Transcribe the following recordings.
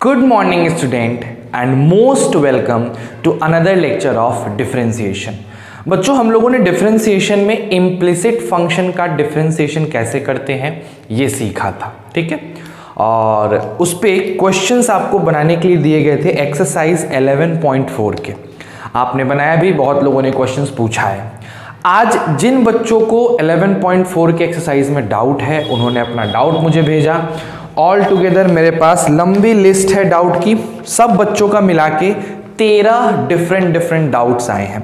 Good morning student and most welcome to another lecture of differentiation। बच्चों हम लोगों ने डिफरेंशिएशन में इम्प्लिसिट फंक्शन का डिफरेंशिएशन कैसे करते हैं ये सीखा था, ठीक है। और उस पे क्वेश्चंस आपको बनाने के लिए दिए गए थे एक्सरसाइज 11.4 के, आपने बनाया भी, बहुत लोगों ने क्वेश्चंस पूछा है। आज जिन बच्चों को 11.4 के एक्सरसाइज में डाउट है उन्होंने अपना डाउट मुझे भेजा। ऑल टुगेदर मेरे पास लंबी लिस्ट है डाउट की, सब बच्चों का मिला के 13 डिफरेंट डाउट्स आए हैं।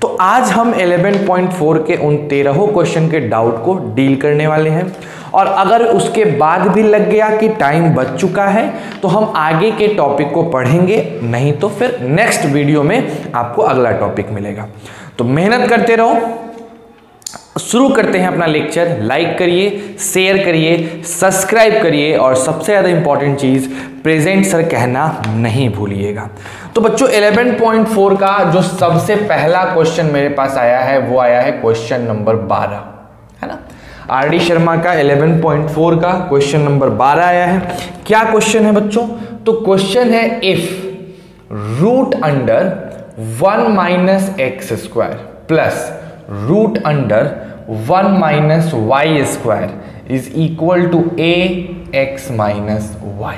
तो आज हम 11.4 के उन 13 क्वेश्चन के डाउट को डील करने वाले हैं। और अगर उसके बाद भी लग गया कि टाइम बच चुका है तो हम आगे के टॉपिक को पढ़ेंगे, नहीं तो फिर नेक्स्ट वीडियो में आपको अगला टॉपिक मिलेगा। तो मेहनत करते रहो। शुरू करते हैं अपना लेक्चर। लाइक करिए, शेयर करिए, सब्सक्राइब करिए और सबसे ज़्यादा इंपॉर्टेंट चीज़ प्रेजेंट सर कहना नहीं भूलिएगा। तो बच्चों 11.4 का जो सबसे पहला क्वेश्चन मेरे पास आया है वो आया है क्वेश्चन नंबर 12, है ना। आर.डी. शर्मा का 11.4 का क्वेश्चन नंबर 12 आया है। क्या क्वेश्चन है बच्चों? तो क्वेश्चन है if root under 1 minus x square plus root under 1 minus y square is equal to a x minus y.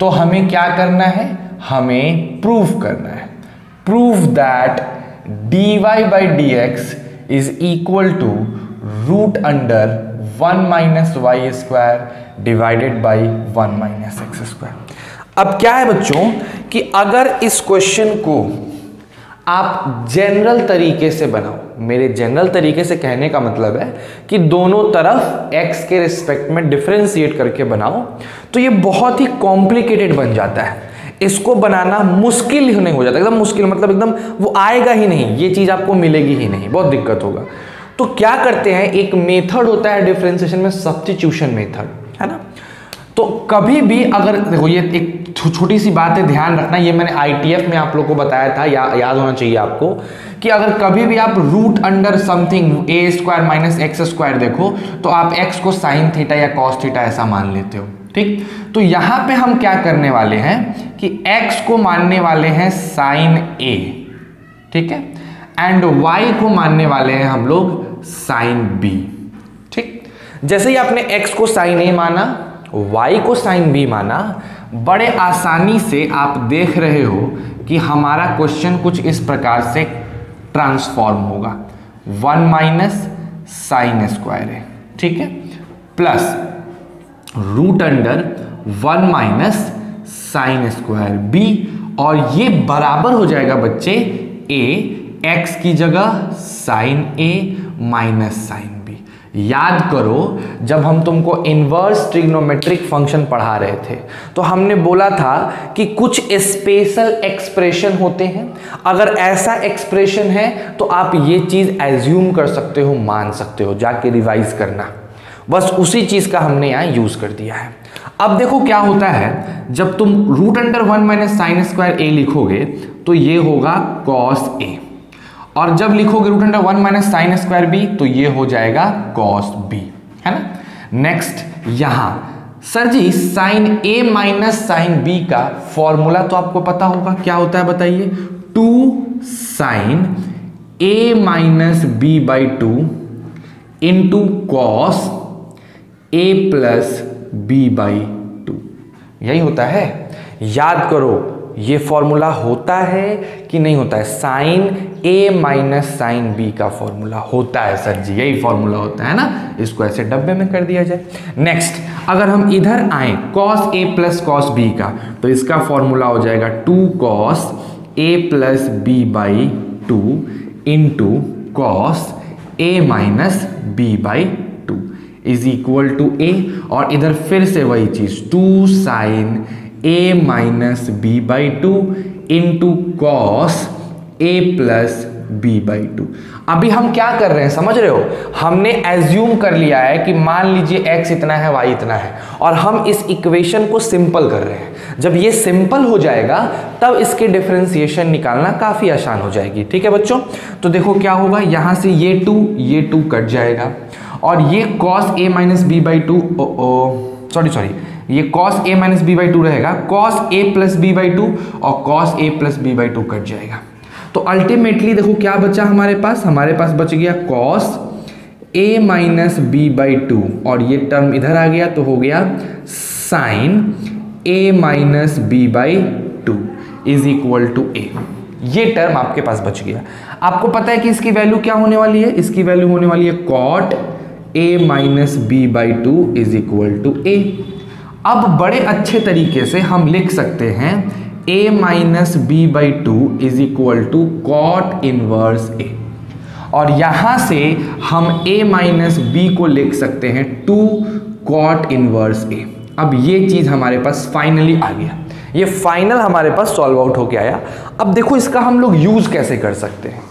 तो हमें क्या करना है? हमें प्रूव करना है। Prove that dy by d x is equal to root under 1 minus y square divided by 1 minus x square. अब क्या है बच्चों कि अगर इस क्वेश्चन को आप जनरल तरीके से बनाओ, मेरे जनरल तरीके से कहने का मतलब है कि दोनों तरफ x के रिस्पेक्ट में डिफरेंशिएट करके बनाओ, तो ये बहुत ही कॉम्प्लिकेटेड बन जाता है। इसको बनाना मुश्किल ही नहीं हो जाता, एकदम मुश्किल, मतलब एकदम वो आएगा ही नहीं, ये चीज़ आपको मिलेगी ही नहीं, बहुत दिक्कत होगा। तो क्या करते हैं, एक मेथड होता है डिफरेंशिएशन में, सब्स्टिट्यूशन मेथड, है ना। तो कभी भी अगर देखो, ये एक छोटी सी बात है, ध्यान रखना, ये मैंने ITF में आप लोगों को बताया था, याद होना चाहिए आपको, कि अगर कभी भी आप रूट अंडर समथिंग ए स्क्वायर माइनस एक्स स्क्वायर देखो तो आप x को साइन थीटा या कॉस थीटा ऐसा मान लेते हो, ठीक। तो यहाँ पे हम क्या करने वाले हैं कि x को मानने वाले हैं साइन a, ठीक है, एंड y को मानने वाले हैं हम लोग साइन b, ठीक। जैसे ही आपने x को साइन a माना, y को साइन b माना, बड़े आसानी से आप देख रहे हो कि हमारा क्वेश्चन कुछ इस प्रकार से ट्रांसफॉर्म होगा। 1 माइनस साइन स्क्वायर है, ठीक है, plus root under 1 minus sine square b, और ये बराबर हो जाएगा बच्चे a, x की जगह sine a minus sine b। याद करो जब हम तुमको इनवर्स ट्रिग्नोमेट्रिक फंक्शन पढ़ा रहे थे तो हमने बोला था कि कुछ स्पेशल एक्सप्रेशन होते हैं, अगर ऐसा एक्सप्रेशन है तो आप ये चीज़ एज्यूम कर सकते हो, मान सकते हो, जाके रिवाइज करना। बस उसी चीज़ का हमने यहाँ यूज़ कर दिया है। अब देखो क्या होता है, जब तुम root under 1 minus sine square A लिखोगे तो ये होगा कॉस ए, और जब लिखोगे root under 1 minus sine square B तो ये हो जाएगा कॉस बी, है ना। नेक्स्ट यहां sir ji sine a minus sine b का फॉर्मूला तो आपको पता होगा, क्या होता है बताइए? 2 sine a minus B by 2 into cos A plus B by 2, यही होता है। याद करो ये फॉर्मूला होता है कि नहीं होता है? Sine a minus sine b का फॉर्मूला होता है सर जी, यही फॉर्मूला होता है ना। इसको ऐसे डब्बे में कर दिया जाए। नेक्स्ट अगर हम इधर आए कॉस ए प्लस कॉस बी का, तो इसका फॉर्मूला हो जाएगा 2 cos A plus B by 2 into cos A minus B by 2 is equal to A, और इधर फिर से वही चीज 2 sine a minus B by 2 into cos a plus B by 2। अभी हम क्या कर रहे हैं समझ रहे हो? हमने एज्यूम कर लिया है कि मान लीजिए x इतना है y इतना है, और हम इस इक्वेशन को सिंपल कर रहे हैं। जब ये सिंपल हो जाएगा तब इसके डिफरेंशिएशन निकालना काफ़ी आसान हो जाएगी, ठीक है बच्चों। तो देखो क्या होगा, यहाँ से ये 2 कट जाएगा, और ये cos a minus B by 2 sorry ये cos a minus B by two रहेगा, cos a plus B by two और cos a plus B by two cut जाएगा। तो अल्टीमेटली देखो क्या बचा हमारे पास बच गया cos a minus B by two और ये टर्म इधर आ गया तो हो गया sin a minus B by two is equal to a। ये टर्म आपके पास बच गया। आपको पता है कि इसकी वैल्यू क्या होने वाली है, इसकी वैल्यू होने वाली है cot a minus B by two is equal to a। अब बड़े अच्छे तरीके से हम लिख सकते हैं a minus B by two is equal to cot inverse a, और यहां से हम a माइनस बी को लिख सकते हैं 2 कॉट इनवर्स a। अब ये चीज हमारे पास फाइनली आ गया, ये फाइनल हमारे पास सॉल्व आउट होके आया। अब देखो इसका हम लोग यूज कैसे कर सकते हैं।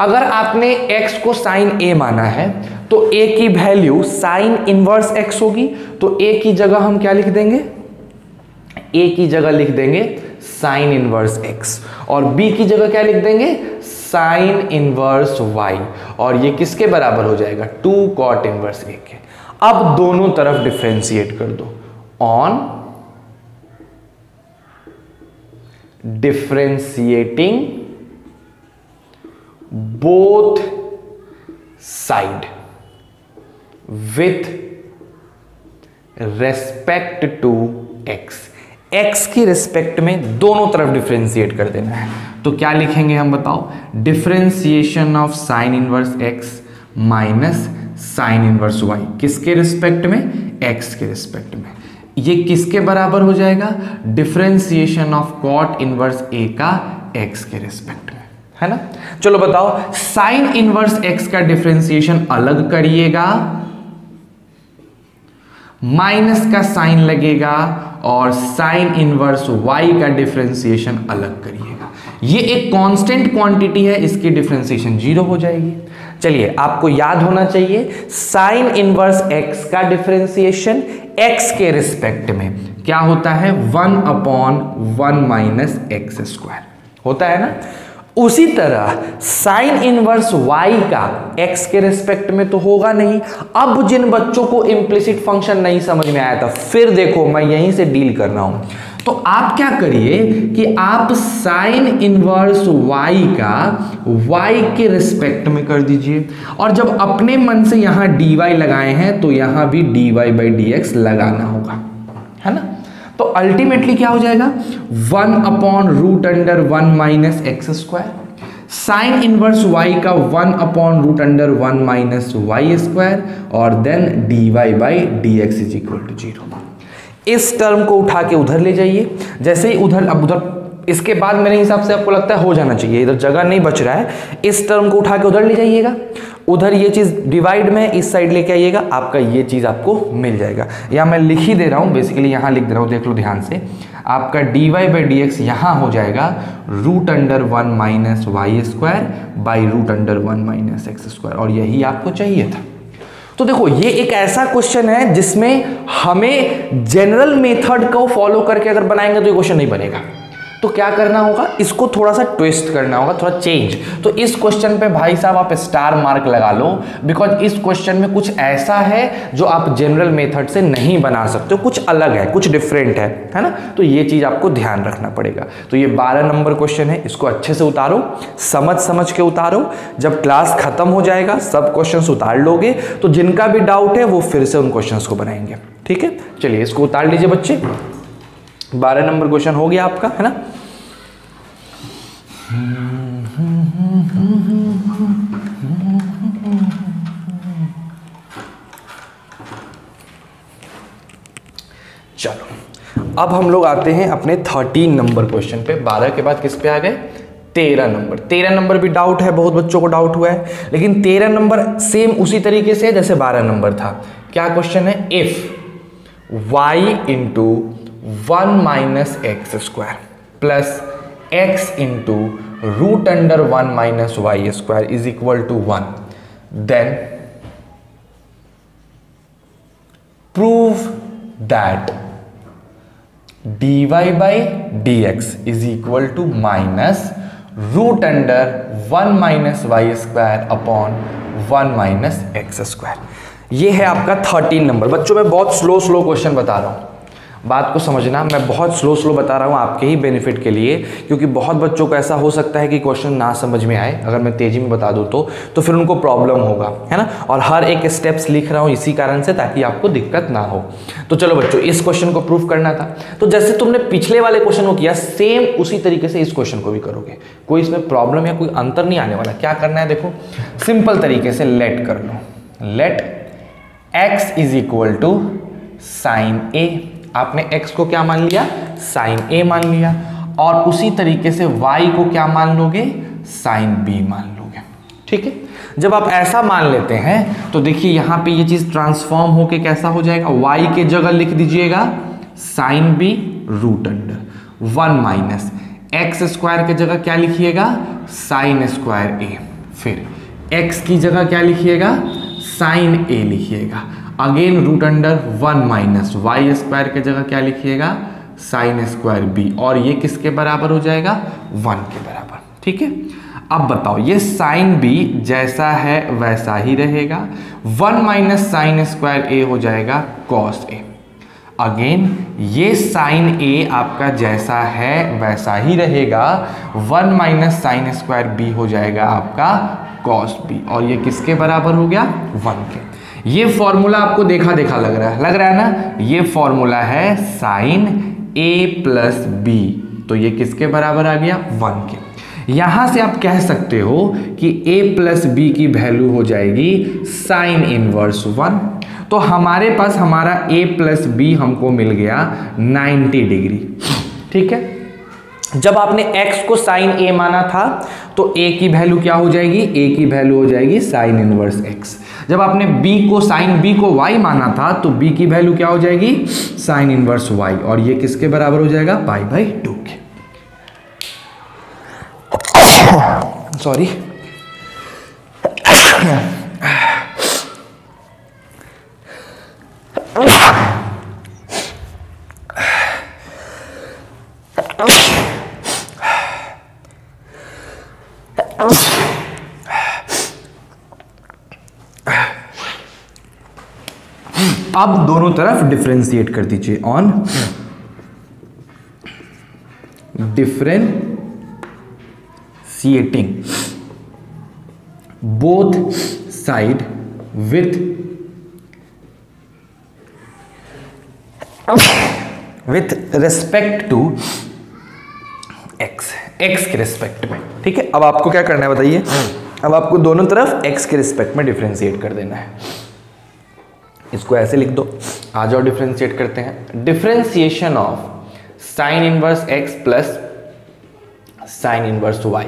अगर आपने x को साइन a माना है तो a की वैल्यू साइन इनवर्स x होगी, तो a की जगह हम क्या लिख देंगे, a की जगह लिख देंगे साइन इनवर्स x और b की जगह क्या लिख देंगे, साइन इनवर्स y, और ये किसके बराबर हो जाएगा, 2 कॉट इनवर्स a के। अब दोनों तरफ डिफरेंशिएट कर दो, on differentiating both side with respect to x, x की रिस्पेक्ट में दोनों तरफ डिफरेंशिएट कर देना है। तो क्या लिखेंगे हम बताओ, differentiation of sine inverse x minus sine inverse y, किसके रिस्पेक्ट में, x के रिस्पेक्ट में। ये किसके बराबर हो जाएगा, differentiation of cot inverse a का x के रिस्पेक्ट में, है ना। चलो बताओ, साइन इनवर्स x का डिफरेंशिएशन अलग करिएगा, माइनस का साइन लगेगा, और साइन इनवर्स y का डिफरेंशिएशन अलग करिएगा। ये एक कांस्टेंट क्वांटिटी है, इसकी डिफरेंशिएशन 0 हो जाएगी। चलिए आपको याद होना चाहिए साइन इनवर्स x का डिफरेंशिएशन x के रिस्पेक्ट में क्या होता है, 1/1 माइनस एक्स स्क्वायर होता है ना। उसी तरह साइन इनवर्स y का x के रिस्पेक्ट में तो होगा नहीं। अब जिन बच्चों को इम्प्लिसिट फंक्शन नहीं समझ में आया था, फिर देखो मैं यहीं से डील कर रहा हूं, तो आप क्या करिए कि आप साइन इनवर्स y का y के रिस्पेक्ट में कर दीजिए, और जब अपने मन से यहां dy लगाए हैं तो यहां भी dy बाई dx लगाना होगा, है ना। तो अल्टीमेटली क्या हो जाएगा, 1/√1 minus x square, sine inverse y का 1/√1 माइनस वाई स्क्वायर, और then dy by dx is equal to 0। इस टर्म को उठा के उधर ले जाइए, जैसे ही उधर, अब उधर इसके बाद मेरे हिसाब से आपको लगता है हो जाना चाहिए, इधर जगह नहीं बच रहा है, इस टर्म को उठा के उधर ले जाइएगा, उधर ये चीज डिवाइड में इस साइड लेके आइएगा, आपका ये चीज आपको मिल जाएगा। या मैं लिख ही दे रहा हूँ, बेसिकली यहाँ लिख दे रहा हूँ, देख लो ध्यान से, आपका dy बाई dx यहाँ हो जाएगा √1 minus y square by √1 minus x square, और यही आपको चाहिए था। तो देखो ये एक ऐसा क्वेश्चन है जिसमें हमें जनरल मेथड को फॉलो करके अगर बनाएंगे तो ये क्वेश्चन नहीं बनेगा। तो क्या करना होगा, इसको थोड़ा सा ट्विस्ट करना होगा, थोड़ा चेंज। तो इस क्वेश्चन पे भाई साहब आप स्टार मार्क लगा लो, बिकॉज इस क्वेश्चन में कुछ ऐसा है जो आप जनरल मेथड से नहीं बना सकते हो, कुछ अलग है, कुछ डिफरेंट है ना। तो ये चीज आपको ध्यान रखना पड़ेगा। तो ये 12 नंबर क्वेश्चन है, इसको अच्छे से उतारो, समझ के उतारो। जब क्लास खत्म हो जाएगा सब क्वेश्चन उतार लोगे तो जिनका भी डाउट है वो फिर से उन क्वेश्चन को बनाएंगे, ठीक है। चलिए इसको उतार लीजिए बच्चे, 12 नंबर क्वेश्चन हो गया आपका, है ना। चलो अब हम लोग आते हैं अपने 13 नंबर क्वेश्चन पे। 12 के बाद किस पे आ गए, 13 नंबर। 13 नंबर भी डाउट है, बहुत बच्चों को डाउट हुआ है, लेकिन 13 नंबर सेम उसी तरीके से है जैसे 12 नंबर था। क्या क्वेश्चन है, if y into 1 minus x square plus x into √1 minus y square is equal to 1, then prove that dy by dx is equal to minus √1 minus y square upon 1 minus x square. ये है आपका 13 number. बच्चों मैं बहुत slow question बता रहा हूँ, बात को समझना, मैं बहुत स्लो बता रहा हूँ आपके ही बेनिफिट के लिए, क्योंकि बहुत बच्चों को ऐसा हो सकता है कि क्वेश्चन ना समझ में आए अगर मैं तेजी में बता दूँ तो फिर उनको प्रॉब्लम होगा, है ना। और हर एक स्टेप्स लिख रहा हूँ इसी कारण से, ताकि आपको दिक्कत ना हो। तो चलो बच्चों, इस क्वेश्चन को प्रूफ करना था, तो जैसे तुमने पिछले वाले क्वेश्चन को किया सेम उसी तरीके से इस क्वेश्चन को भी करोगे। कोई इसमें प्रॉब्लम या कोई अंतर नहीं आने वाला। क्या करना है देखो, सिंपल तरीके से लेट कर लो। Let x is equal to sine A. आपने x को क्या मान लिया, साइन a मान लिया, और उसी तरीके से y को क्या मान लोगे, साइन b मान लोगे। ठीक है, जब आप ऐसा मान लेते हैं तो देखिए यहां पे ये चीज ट्रांसफॉर्म होके कैसा हो जाएगा, y के जगह लिख दीजिएगा sine b root under 1 minus x square के जगह क्या लिखिएगा, साइन स्क्वायर a। फिर x की जगह क्या लिखिएगा, साइन a लिखिएगा। Again root under 1 minus y square के जगह क्या लिखिएगा, साइन स्क्वायर बी, और ये किसके बराबर हो जाएगा, 1 के बराबर। ठीक है, अब बताओ ये साइन बी जैसा है वैसा ही रहेगा, 1 माइनस साइन स्क्वायर ए हो जाएगा कॉस ए। अगेन ये साइन ए आपका जैसा है वैसा ही रहेगा, 1 माइनस साइन स्क्वायर बी हो जाएगा आपका कॉस बी, और ये किसके बराबर हो गया, 1 के। ये फॉर्मूला आपको देखा लग रहा है ना, ये फॉर्मूला है साइन ए प्लस बी, तो ये किसके बराबर आ गया, 1 के। यहां से आप कह सकते हो कि a प्लस बी की वैल्यू हो जाएगी साइन इनवर्स 1। तो हमारे पास हमारा a प्लस बी हमको मिल गया 90 डिग्री। ठीक है, जब आपने x को साइन a माना था तो a की वैल्यू क्या हो जाएगी, a की वैल्यू हो जाएगी साइन इनवर्स x। जब आपने b को साइन b को y माना था तो b की वैल्यू क्या हो जाएगी, साइन इनवर्स y, और ये किसके बराबर हो जाएगा, पाई बाई 2 के। सॉरी, अब दोनों तरफ डिफरेंशिएट कर दीजिए on differentiating both side with respect to x के रिस्पेक्ट में। ठीक है, अब आपको क्या करना है बताइए, अब आपको दोनों तरफ x के रिस्पेक्ट में डिफरेंशिएट कर देना है। इसको ऐसे लिख दो, आ जाओ डिफरेंशिएट करते हैं। Differentiation of sine inverse x plus sign inverse y,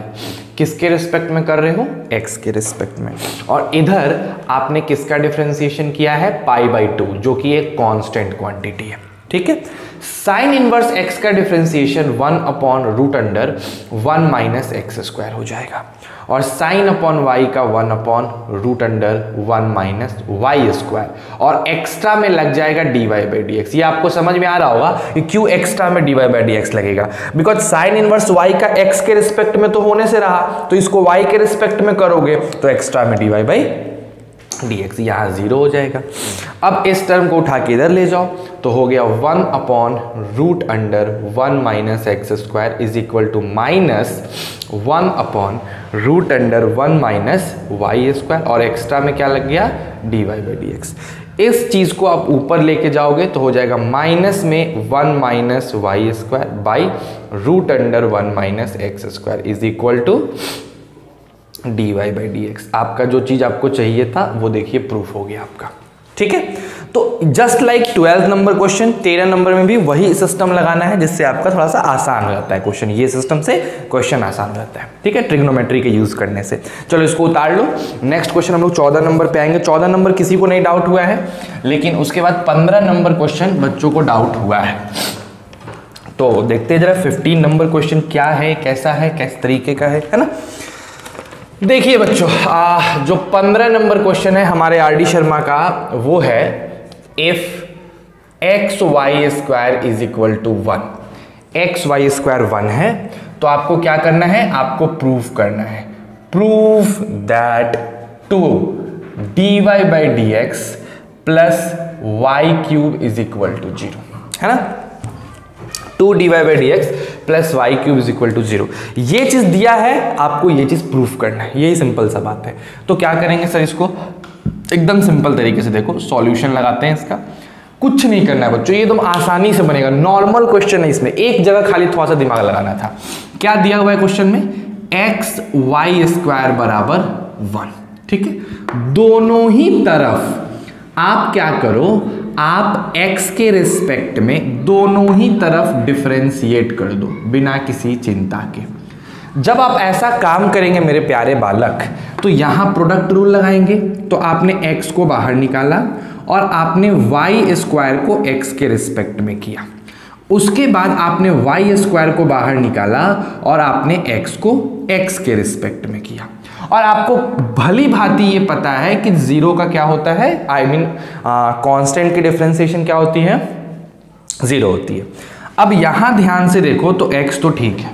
किसके रिस्पेक्ट में कर रहे हो, x के रिस्पेक्ट में। और इधर आपने किसका डिफरेंशिएशन किया है, पाई बाई 2, जो कि एक कांस्टेंट क्वांटिटी है। ठीक है, साइन इनवर्स x का differentiation 1 upon root under 1 minus x square हो जाएगा, और साइन अपॉन y का 1 upon root under 1 minus y square, और एक्स्ट्रा में लग जाएगा dy बाई डी एक्स। ये आपको समझ में आ रहा होगा कि क्यों एक्स्ट्रा में dy बाई डी एक्स लगेगा, बिकॉज साइन इनवर्स y का x के रिस्पेक्ट में तो होने से रहा, तो इसको y के रिस्पेक्ट में करोगे तो एक्स्ट्रा में dy बाई डी एक्स, यहाँ 0 हो जाएगा। अब इस टर्म को उठा के इधर ले जाओ तो हो गया 1 upon root under 1 minus x square is equal to minus 1 upon root under 1 minus y square, और एक्स्ट्रा में क्या लग गया, d y by d x. इस चीज को आप ऊपर लेके जाओगे तो हो जाएगा माइनस में 1 minus y square by root under 1 minus x square is equal to d y by d x. आपका जो चीज आपको चाहिए था वो देखिए प्रूफ हो गया आपका। ठीक है, तो just like 12 number question 13 number में भी वही सिस्टम लगाना है, जिससे आपका थोड़ा सा आसान हो जाता है क्वेश्चन। ये सिस्टम से क्वेश्चन आसान हो जाता है। ठीक है, ट्रिग्नोमेट्री के यूज करने से। चलो इसको उतार लो। नेक्स्ट क्वेश्चन हम लोग 14 नंबर पे आएंगे। 14 नंबर किसी को नहीं डाउट हुआ है, लेकिन उसके बाद 15 नंबर क्वेश्चन बच्चों को डाउट हुआ है। तो देखते हैं जरा 15 नंबर क्वेश्चन क्या है, कैसा है, किस तरीके का है ना। देखिए बच्चों, जो 15 नंबर क्वेश्चन है हमारे आर डी शर्मा का, वो है if x y square is equal to 1। X y square 1 है तो आपको क्या करना है, आपको प्रूफ करना है, proof that 2 dy by d x plus y cube is equal to 0, है ना। 2dy/dx plus y cube is equal to 0, ये चीज दिया है, आपको ये चीज प्रूफ करना है, यही सिंपल सा बात है। तो क्या करेंगे सर, इसको एकदम सिंपल तरीके से देखो, सॉल्यूशन लगाते हैं इसका। कुछ नहीं करना है बच्चों, ये एकदम आसानी से बनेगा, नॉर्मल क्वेश्चन है, इसमें एक जगह खाली थोड़ा सा दिमाग लगाना था। क्या दिया हुआ है क्वेश्चन में, एक्स वाई स्क्वायर बराबर 1, ठीक है। दोनों ही तरफ आप क्या करो, आप x के रिस्पेक्ट में दोनों ही तरफ डिफरेंशिएट कर दो बिना किसी चिंता के। जब आप ऐसा काम करेंगे मेरे प्यारे बालक, तो यहां प्रोडक्ट रूल लगाएंगे, तो आपने x को बाहर निकाला और आपने वाई स्क्वायर को x के रिस्पेक्ट में किया। उसके बाद आपने वाई स्क्वायर को बाहर निकाला और आपने x को x के रिस्पेक्ट में किया। और आपको भली भांति ये पता है कि जीरो का क्या होता है, आई मीन कांस्टेंट की डिफरेंशिएशन क्या होती है, जीरो होती है। अब यहां ध्यान से देखो तो x तो ठीक है,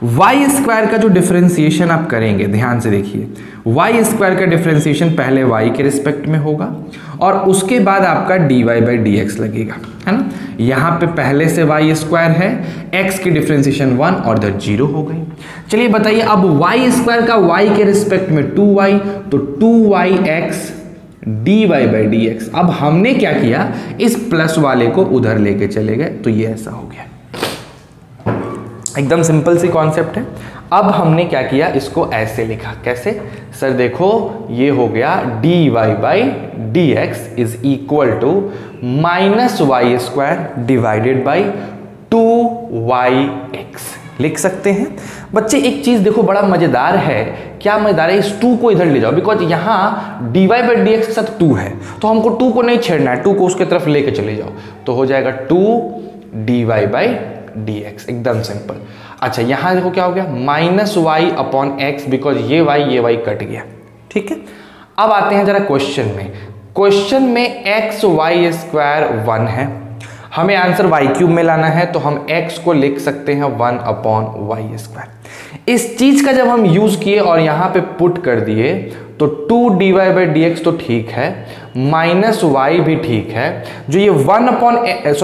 वाई स्क्वायर का जो डिफरेंशिएशन आप करेंगे, ध्यान से देखिए, वाई स्क्वायर का डिफरेंशिएशन पहले y के रिस्पेक्ट में होगा और उसके बाद आपका dy/dx लगेगा, है ना। यहाँ पे पहले से y स्क्वायर है, x की डिफरेंशिएशन 1 और इधर 0 हो गई। चलिए बताइए, अब y स्क्वायर का y के रिस्पेक्ट में 2y, तो 2yx dy/dx। अब हमने क्या किया, इस प्लस वाले को उधर लेके चले गए, तो ये ऐसा हो गया। एकदम सिंपल सी कॉन्सेप्ट है। अब हमने क्या किया, इसको ऐसे लिखा, कैसे सर, देखो ये हो गया dy/dx is equal to -y² divided by 2yx लिख सकते हैं। बच्चे एक चीज देखो, बड़ा मजेदार है। क्या मजेदार है, इस 2 को इधर ले जाओ, बिकॉज यहाँ dy/dx के साथ 2 है, तो हमको 2 को नहीं छेड़ना है, 2 को उसके तरफ लेके चले जाओ, तो हो जाएगा 2dy/dx, एकदम सिंपल। अच्छा यहां देखो क्या हो गया, -y/x, बिकॉज ये y कट गया, ठीक है। अब आते हैं जरा क्वेश्चन में। क्वेश्चन में xy² 1 है, हमें आंसर y³ में लाना है, तो हम x को लिख सकते हैं 1/y²। इस चीज का जब हम यूज किए और यहां पे पुट कर दिए, तो 2dy/dx तो ठीक है, -y भी ठीक है, जो ये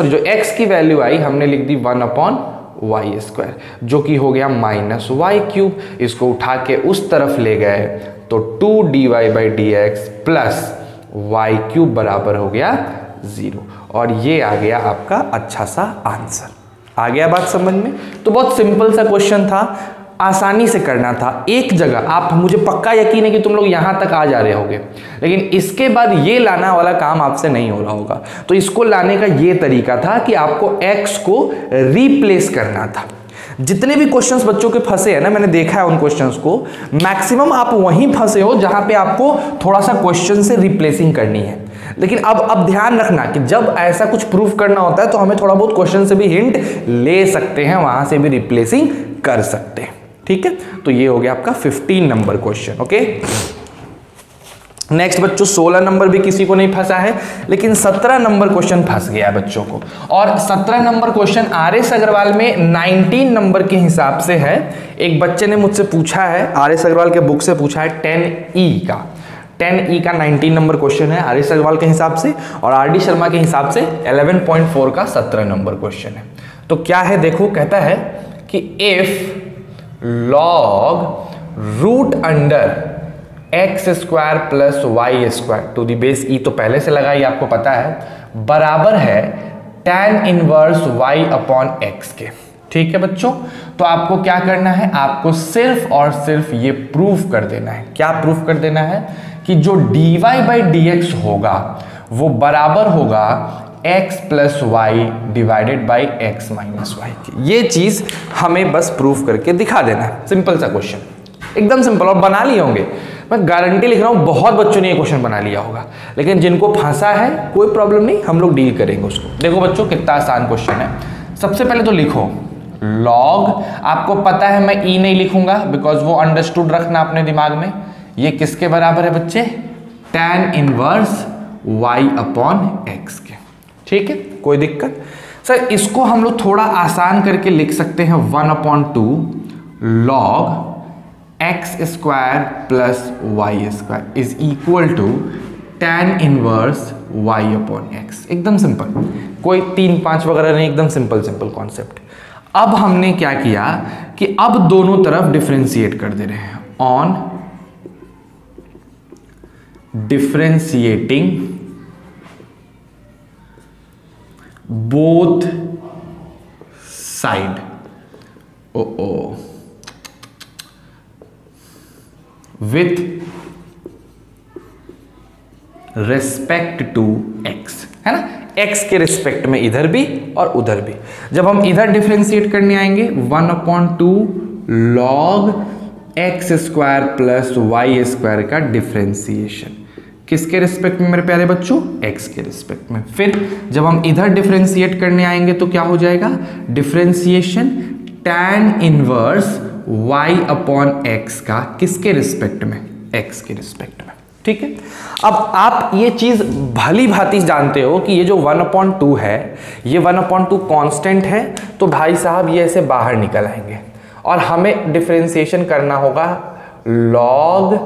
जो x की वैल्यू आई हमने लिख दी 1/y², जो कि हो गया -y³। इसको उठा के उस तरफ ले गए, तो 2dy/dx प्लस y³ बराबर हो गया 0, और ये आ गया आपका अच्छा सा आंसर। आ गया बात समझ में। तो बहुत सिंपल सा क्वेश्चन था, आसानी से करना था। एक जगह आप, मुझे पक्का यकीन है कि तुम लोग यहां तक आ जा रहे होगे, लेकिन इसके बाद ये लाना वाला काम आपसे नहीं हो रहा होगा। तो इसको लाने का ये तरीका था कि आपको x को रिप्लेस करना था। जितने भी क्वेश्चंस बच्चों के फंसे हैं ना, मैंने देखा है उन क्वेश्चंस को, मैक्सिमम आप वहीं फंसे हो जहां पे आपको थोड़ा सा क्वेश्चन से रिप्लेसिंग करनी है। लेकिन अब ध्यान रखना कि जब ऐसा कुछ प्रूफ करना होता है, तो हमें थोड़ा बहुत क्वेश्चन से भी हिंट ले सकते हैं, वहां से भी रिप्लेसिंग कर सकते हैं, ठीक है। तो ये हो गया आपका 15 नंबर क्वेश्चन। ओके, नेक्स्ट बच्चों 16 नंबर भी किसी को नहीं फंसा है, लेकिन 17 नंबर क्वेश्चन फंस गया बच्चों को। और 17 नंबर क्वेश्चन RS अग्रवाल में 19 नंबर के हिसाब से है। एक बच्चे ने मुझसे पूछा है, RS अग्रवाल के बुक से पूछा है 10E का 19 नंबर क्वेश्चन है RS अग्रवाल के हिसाब से, और RD शर्मा के हिसाब से 11.4 का 17 नंबर क्वेश्चन है। तो क्या है देखो, कहता है कि if log root under x² plus y² to the base e, तो पहले से लगा, ये आपको पता है, बराबर है tan इनवर्स y/x के। ठीक है बच्चों, तो आपको क्या करना है, आपको सिर्फ और सिर्फ ये प्रूफ कर देना है। क्या प्रूफ कर देना है कि जो dy/dx होगा वो बराबर होगा x plus y divided by x minus y की। ये चीज हमें बस प्रूफ करके दिखा देना है। सिंपल सा क्वेश्चन, एकदम सिंपल, और बना लिए होंगे, मैं गारंटी लिख रहा हूं बहुत बच्चों ने ये क्वेश्चन बना लिया होगा। लेकिन जिनको फंसा है कोई प्रॉब्लम नहीं, हम लोग डील करेंगे उसको। देखो बच्चों कितना आसान क्वेश्चन है। सबसे पहले तो लिखो लॉग, आपको पता है मैं ई नहीं लिखूंगा बिकॉज वो अंडरस्टूड रखना अपने दिमाग में। ये किसके बराबर है बच्चे, tan इनवर्स y/x के। ठीक है, कोई दिक्कत सर। इसको हम लोग थोड़ा आसान करके लिख सकते हैं 1/2 log x² plus y² is equal to tan inverse y upon x। एकदम सिंपल, कोई 3-5 वगैरह नहीं, एकदम सिंपल कॉन्सेप्ट। अब हमने क्या किया कि अब दोनों तरफ डिफरेंशिएट कर दे रहे हैं, on differentiating both side with respect to x, है ना, x के रिस्पेक्ट में इधर भी और उधर भी। जब हम इधर डिफरेंशिएट करने आएंगे 1/2 log x square plus y square का डिफरेंशिएशन, किसके रिस्पेक्ट में मेरे प्यारे बच्चों, x के रिस्पेक्ट में। फिर जब हम इधर डिफरेंशिएट करने आएंगे तो क्या हो जाएगा, differentiation tan inverse y upon x का किसके रिस्पेक्ट में, x के रिस्पेक्ट में। ठीक है, अब आप ये चीज भली भांति जानते हो कि ये जो 1/2 है, ये 1/2 कांस्टेंट है, तो भाई साहब ये ऐसे बाहर निकल आएंगे और हमें डिफरेंशिएशन करना होगा log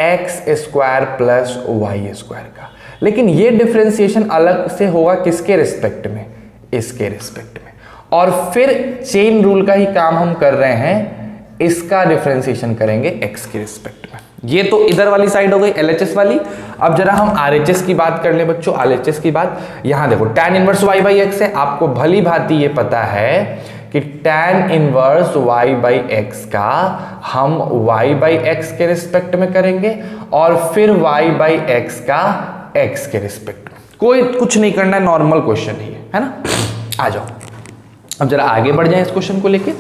x square plus y square का। लेकिन ये डिफरेंशिएशन अलग से होगा किसके रिस्पेक्ट में, इसके रिस्पेक्ट में। और फिर चेन रूल का ही काम हम कर रहे हैं, इसका डिफरेंशिएशन करेंगे x के रिस्पेक्ट में। ये तो इधर वाली साइड हो गई LHS वाली। अब जरा हम RHS की बात कर ले बच्चों, RHS की बात। यहां देखो tan inverse y by x है, आपको भली भांति ये पता है कि tan inverse y by x का हम y बाई x के रिस्पेक्ट में करेंगे और फिर y बाई x का x के रिस्पेक्ट में। कोई कुछ नहीं करना है, नॉर्मल क्वेश्चन ही है ना। आ जाओ अब जरा आगे बढ़ जाए इस क्वेश्चन को लेके।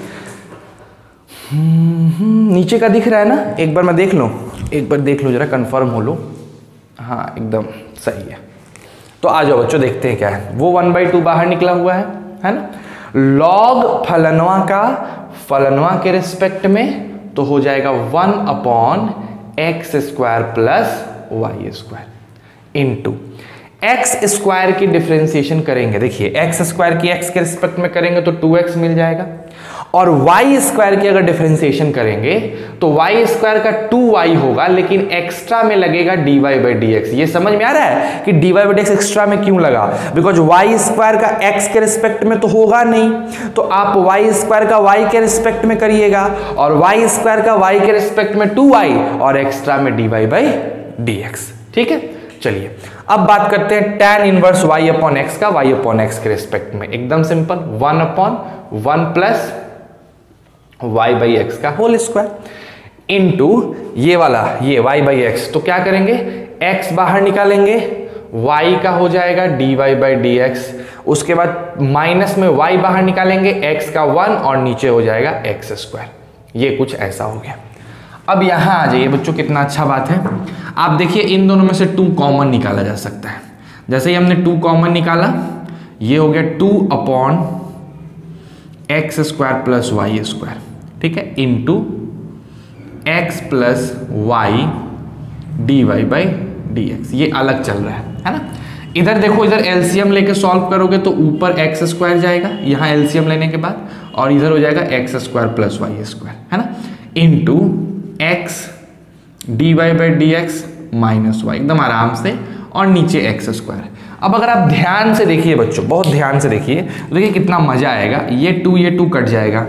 नीचे का दिख रहा है ना, एक बार मैं देख लूं, एक बार देख लो जरा, कंफर्म हो लो। हाँ एकदम सही है। तो आ जाओ बच्चों देखते हैं क्या है। वो 1/2 बाहर निकला हुआ है ना। लॉग फलनवा का फलनवा के रिस्पेक्ट में तो हो जाएगा 1/x square plus y square into x square की डिफरेंशिएशन करेंगे। देखिए एक्स स्क्वायर की एक्स के रिस्पेक्ट में करेंगे तो 2x मिल जाएगा, और वाई स्क्वायर की अगर डिफरेंशिएशन करेंगे तो वाई स्क्वायर का 2y होगा, लेकिन एक्स्ट्रा में लगेगा dy बाई डी एक्स। ये समझ में आ रहा है कि dy by d x extra में क्यों लगा, बिकॉज वाई स्क्वायर का x के रिस्पेक्ट में तो होगा नहीं, तो आप वाई स्क्वायर का y के रिस्पेक्ट में करिएगा, और वाई स्क्वायर का y के रिस्पेक्ट में 2y और एक्स्ट्रा में dy बाई डी एक्स। ठीक है, चलिए अब बात करते हैं tan inverse y upon x का y अपॉन x के रिस्पेक्ट में। एकदम simple, 1/1 plus y by x का होल स्क्वायर इंटू ये वाला ये y बाई एक्स। तो क्या करेंगे, x बाहर निकालेंगे, y का हो जाएगा dy बाई डी एक्स, उसके बाद माइनस में y बाहर निकालेंगे, x का 1 और नीचे हो जाएगा x स्क्वायर। ये कुछ ऐसा हो गया। अब यहां आ जाइए बच्चों, कितना अच्छा बात है। आप देखिए इन दोनों में से 2 कॉमन निकाला जा सकता है। जैसे ही हमने 2 कॉमन निकाला, ये हो गया 2/x square plus y square, ठीक है, into x plus y dy by d x. ये अलग चल रहा है ना। इधर देखो, इधर एलसीएम लेके सॉल्व करोगे तो ऊपर x स्क्वायर जाएगा यहाँ एलसीएम लेने के बाद, और इधर हो जाएगा x square plus y square, है ना, into x dy by d x minus y, एकदम आराम से, और नीचे x स्क्वायर। अब अगर आप ध्यान से देखिए बच्चों, बहुत ध्यान से देखिए तो देखिए कितना मजा आएगा। ये 2 कट जाएगा,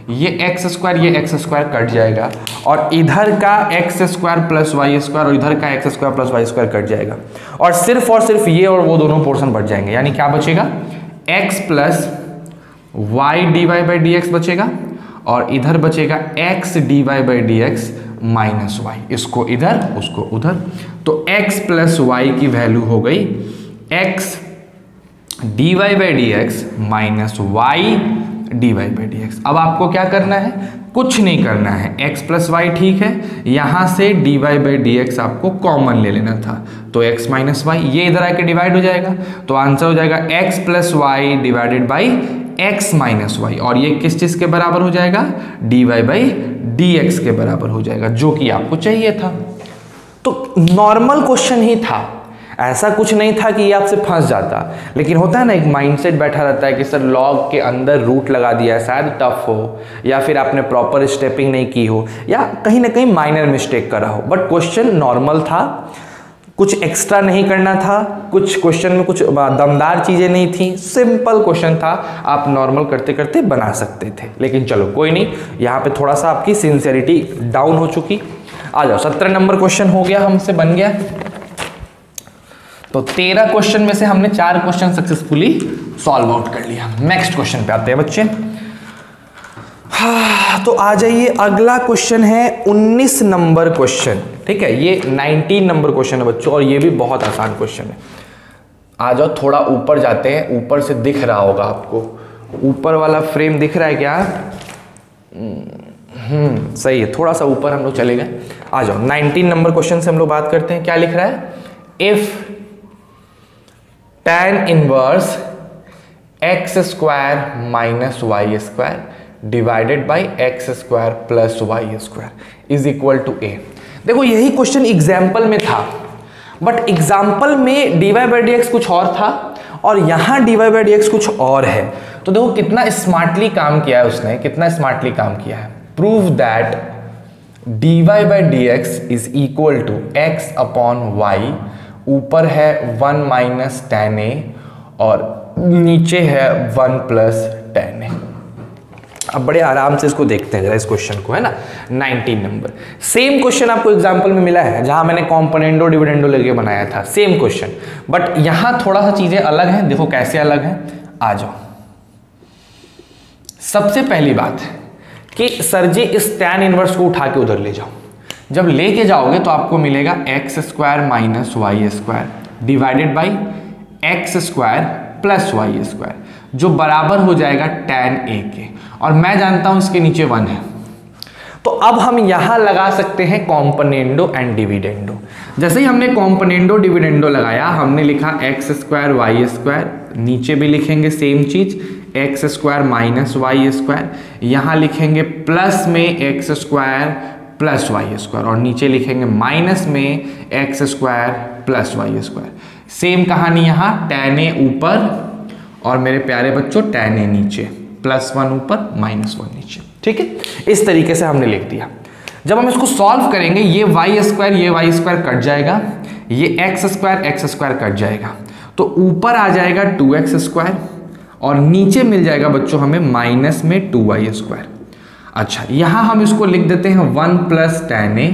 ये x स्क्वायर कट जाएगा, और इधर का x square plus y square और इधर का x square plus y square cut जाएगा, और सिर्फ ये और वो दोनों पोर्शन बच जाएंगे। यानी क्या बचेगा, x plus y d y by d x बचेगा, और इधर बचेगा x dy by d x minus y, इसको इधर उसको उधर। तो x प्लस वाई की वैल्यू हो गई x dy by d x minus y dy by d x. अब आपको क्या करना है, कुछ नहीं करना है, x प्लस वाई ठीक है, यहां से dy बाई डी एक्स आपको कॉमन ले लेना था, तो x माइनस वाई, ये इधर आके डिवाइड हो जाएगा, तो आंसर हो जाएगा x plus y divided by x minus y, और ये किस चीज के बराबर हो जाएगा, dy बाई डी एक्स के बराबर हो जाएगा, जो कि आपको चाहिए था। तो नॉर्मल क्वेश्चन ही था, ऐसा कुछ नहीं था कि ये आपसे फंस जाता। लेकिन होता है ना, एक माइंडसेट बैठा रहता है कि सर लॉग के अंदर रूट लगा दिया है, शायद टफ हो, या फिर आपने प्रॉपर स्टेपिंग नहीं की हो, या कहीं ना कहीं माइनर मिस्टेक करा हो। बट क्वेश्चन नॉर्मल था, कुछ एक्स्ट्रा नहीं करना था, कुछ क्वेश्चन में कुछ दमदार चीज़ें नहीं थी, सिंपल क्वेश्चन था, आप नॉर्मल करते करते बना सकते थे। लेकिन चलो कोई नहीं, यहाँ पे थोड़ा सा आपकी सिंसियरिटी डाउन हो चुकी। आ जाओ, 17 नंबर क्वेश्चन हो गया, हमसे बन गया। तो 13 क्वेश्चन में से हमने 4 क्वेश्चन सक्सेसफुली सॉल्व आउट कर लिया। नेक्स्ट क्वेश्चन पे आते हैं बच्चे। तो आ जाइए, अगला क्वेश्चन है 19 नंबर क्वेश्चन। ठीक है, ये 19 नंबर क्वेश्चन है बच्चों, और ये भी बहुत आसान क्वेश्चन है। आ जाओ, थोड़ा ऊपर जाते हैं, ऊपर से दिख रहा होगा आपको, ऊपर वाला फ्रेम दिख रहा है क्या? सही है, थोड़ा सा ऊपर हम लोग चले गए। आ जाओ, 19 नंबर क्वेश्चन से हम लोग बात करते हैं। क्या लिख रहा है? If tan inverse x square minus y square divided by x square plus y square is equal to A. देखो, यही क्वेश्चन एग्जाम्पल में था, बट एग्जाम्पल में dy बाई डी एक्स कुछ और था और यहाँ dy बाई डी एक्स कुछ और है। तो देखो कितना स्मार्टली काम किया है उसने, कितना स्मार्टली काम किया है। Prove that dy by d x is equal to x upon y, ऊपर है 1 माइनस tan a और नीचे है 1 प्लस tan a। अब बड़े आराम से इसको देखते हैं जरा, इस क्वेश्चन को, है ना। 19 नंबर सेम क्वेश्चन आपको एग्जांपल में मिला है, जहां मैंने कॉम्पोनेंडो डिविडेंडो लेके बनाया था, सेम क्वेश्चन, बट यहां थोड़ा सा चीजें अलग हैं। देखो कैसे अलग है, आ जाओ। सबसे पहली बात कि सर जी इस tan इनवर्स को उठा के उधर ले जाओ। जब लेके जाओगे तो आपको मिलेगा x square minus y square divided by x square plus y square, जो बराबर हो जाएगा tan a के, और मैं जानता हूं इसके नीचे 1 है। तो अब हम यहां लगा सकते हैं कॉम्पोनेंडो एंड डिविडेंडो। जैसे ही हमने कॉम्पोनेंडो डिविडेंडो लगाया, हमने लिखा एक्स स्क्वायर वाई स्क्वायर, नीचे भी लिखेंगे सेम चीज x square minus y square, यहां लिखेंगे प्लस में x square plus y square, और नीचे लिखेंगे माइनस में x square plus y square. Same कहानी यहाँ, tan a ऊपर और मेरे प्यारे बच्चों tan a नीचे, +1 ऊपर -1 नीचे। ठीक है, इस तरीके से हमने लिख दिया। जब हम इसको सॉल्व करेंगे, ये वाई स्क्वायर कट जाएगा, ये एक्स स्क्वायर कट जाएगा, तो ऊपर आ जाएगा 2x स्क्वायर और नीचे मिल जाएगा बच्चों हमें माइनस में 2y स्क्वायर। अच्छा, यहाँ हम इसको लिख देते हैं 1 प्लस tan a,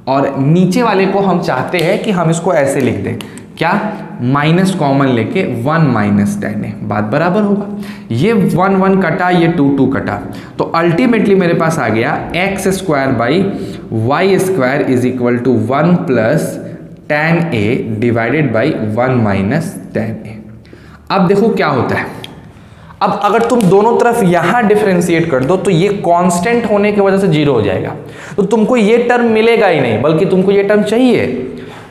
और नीचे वाले को हम चाहते हैं कि हम इसको ऐसे लिख दें, क्या? माइनस कॉमन लेके 1 माइनस tan a, बात बराबर होगा। ये 1 1 कटा, ये 2 2 कटा, तो अल्टीमेटली मेरे पास आ गया x square by y square is equal to 1 plus tan a divided by 1 minus tan a। अब देखो क्या होता है, अब अगर तुम दोनों तरफ यहां डिफरेंशिएट कर दो तो ये कांस्टेंट होने की वजह से 0 हो जाएगा, तो तुमको ये टर्म मिलेगा ही नहीं, बल्कि तुमको ये टर्म चाहिए,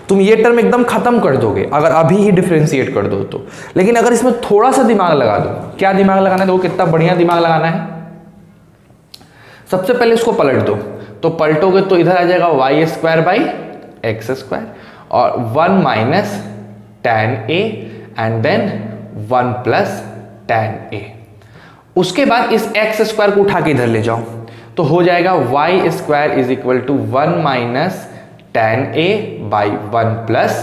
तुम ये टर्म एकदम खत्म कर दोगे अगर अभी ही डिफरेंशिएट कर दो तो। लेकिन अगर इसमें थोड़ा सा दिमाग लगा दो, क्या दिमाग लगाना है, देखो कितना बढ़िया दिमाग लगाना है। सबसे पहले इसको पलट दो, तो पलटोगे तो इधर आ जाएगा y square by x square और 1 minus tan a and then 1 plus tan a। उसके बाद इस एक्स स्क्वायर को उठा के इधर ले जाओ, तो हो जाएगा y square is equal to 1 minus tan a by 1 plus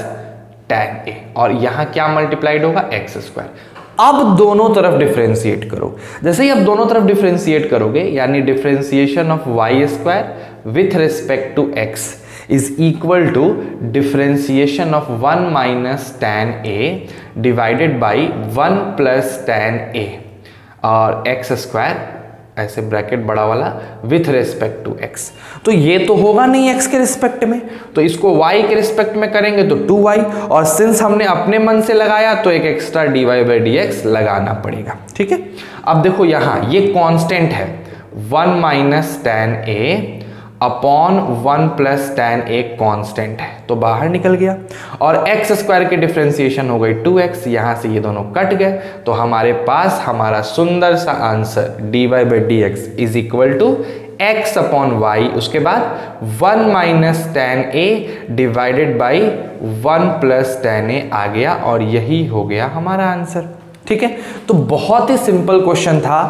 tan a, और यहां क्या मल्टीप्लाइड होगा, एक्स स्क्वायर। अब दोनों तरफ डिफरेंशिएट करो। जैसे ही आप दोनों तरफ डिफरेंशिएट करोगे, यानी differentiation of y square with respect to x is equal to differentiation of 1 minus tan a divided by 1 plus tan a और एक्स स्क्वायर, ऐसे ब्रैकेट बड़ा वाला, विथ रेस्पेक्ट टू x। तो ये तो होगा नहीं x के रिस्पेक्ट में, तो इसको y के रिस्पेक्ट में करेंगे तो 2y, और सिंस हमने अपने मन से लगाया तो एक एक्स्ट्रा dy बाई dx लगाना पड़ेगा। ठीक है, अब देखो यहाँ ये कांस्टेंट है 1 minus tan a upon 1 plus tan a constant है, तो बाहर निकल गया, और एक्स स्क्वायर की डिफरेंशिएशन हो गई 2x, यहां से ये दोनों कट गए, तो हमारे पास हमारा सुंदर सा answer dy by dx is equal to x upon y, उसके बाद 1 minus tan a divided by 1 plus tan a आ गया, और यही हो गया हमारा आंसर। ठीक है, तो बहुत ही सिंपल क्वेश्चन था,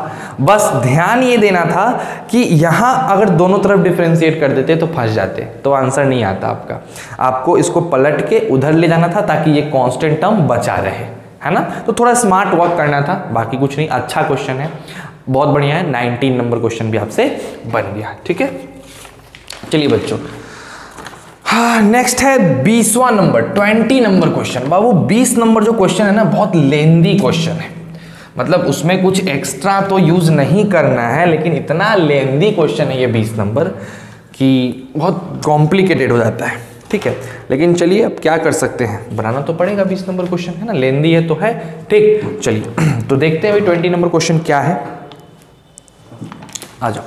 बस ध्यान ये देना था कि यहाँ अगर दोनों तरफ डिफरेंशिएट कर देते तो फंस जाते, तो आंसर नहीं आता आपका। आपको इसको पलट के उधर ले जाना था ताकि ये कांस्टेंट टर्म बचा रहे, है ना। तो थोड़ा स्मार्ट वर्क करना था, बाकी कुछ नहीं। अच्छा क्वेश्चन है, बहुत बढ़िया है। 19 नंबर क्वेश्चन भी आपसे बन गया, ठीक है। चलिए बच्चों, हाँ नेक्स्ट है 20वां नंबर, 20 नंबर क्वेश्चन। बाबू 20 नंबर जो क्वेश्चन है ना, बहुत लेंदी क्वेश्चन है, मतलब उसमें कुछ एक्स्ट्रा तो यूज नहीं करना है, लेकिन इतना लेंदी क्वेश्चन है ये 20 नंबर कि बहुत कॉम्प्लिकेटेड हो जाता है, ठीक है। लेकिन चलिए अब क्या कर सकते हैं, बनाना तो पड़ेगा। 20 नंबर क्वेश्चन है ना, लेंदी है तो है, ठीक। चलिए तो देखते हैं भाई 20 नंबर क्वेश्चन क्या है। आ जाओ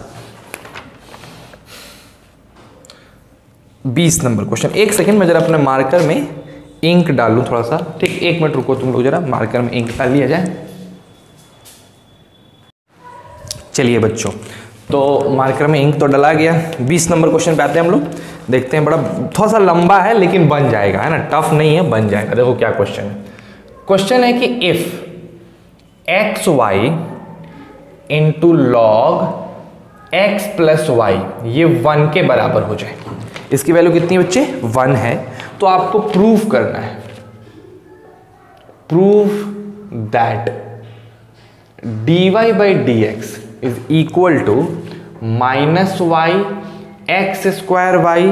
20 नंबर क्वेश्चन। एक सेकंड मैं जरा अपने मार्कर में इंक डालूं थोड़ा सा, ठीक। 1 मिनट रुको तुम लोग, जरा मार्कर में इंक डाल लिया जाए। चलिए बच्चों, तो मार्कर में इंक तो डला गया। 20 नंबर क्वेश्चन पे आते हैं हम लोग, देखते हैं। बड़ा थोड़ा सा लंबा है लेकिन बन जाएगा, है ना, टफ नहीं है, बन जाएगा। देखो क्या क्वेश्चन है। क्वेश्चन है कि if x y into log x plus y ये 1 के बराबर हो जाए। इसकी वैल्यू कितनी बच्चे, 1 है। तो आपको प्रूव करना है, prove that dy by d x is equal to minus y x square y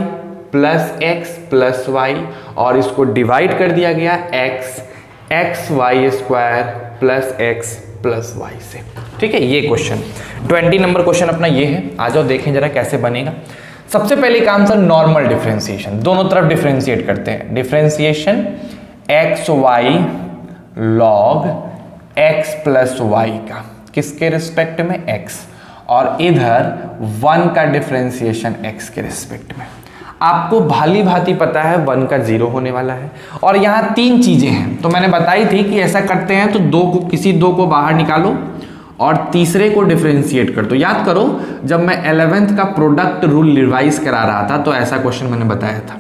plus y, और इसको डिवाइड कर दिया गया x y square plus y से, ठीक है। ये क्वेश्चन 20 नंबर क्वेश्चन अपना ये है। आ जाओ देखें जरा कैसे बनेगा। सबसे पहले काम सर नॉर्मल डिफरेंशिएशन, दोनों तरफ डिफरेंशिएट करते हैं। Differentiation x y log x plus y का, किसके रिस्पेक्ट में, एक्स, और इधर 1 का डिफरेंशिएशन एक्स के रिस्पेक्ट में। आपको भाली भांति पता है 1 का 0 होने वाला है, और यहाँ 3 चीजें हैं। तो मैंने बताई थी कि ऐसा करते हैं तो किसी दो को बाहर निकालो और तीसरे को डिफरेंशिएट कर दो। याद करो जब मैं 11th का प्रोडक्ट रूल रिवाइज करा रहा था तो ऐसा क्वेश्चन मैंने बताया था।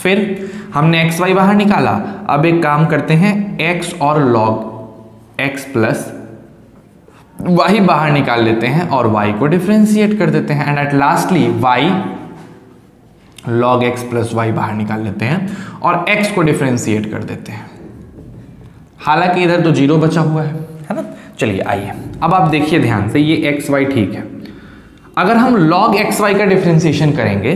फिर हमने एक्स वाई बाहर निकाला। अब एक काम करते हैं, एक्स और लॉग एक्स प्लस वाई बाहर निकाल लेते हैं और वाई को डिफरेंशिएट कर देते हैं, and at lastly y log x plus y बाहर निकाल लेते हैं और एक्स को डिफरेंशिएट कर देते हैं। हालांकि इधर तो 0 बचा हुआ है ना। चलिए आइए अब आप देखिए ध्यान से, ये एक्स वाई ठीक है। अगर हम लॉग एक्स वाई का डिफरेंशिएशन करेंगे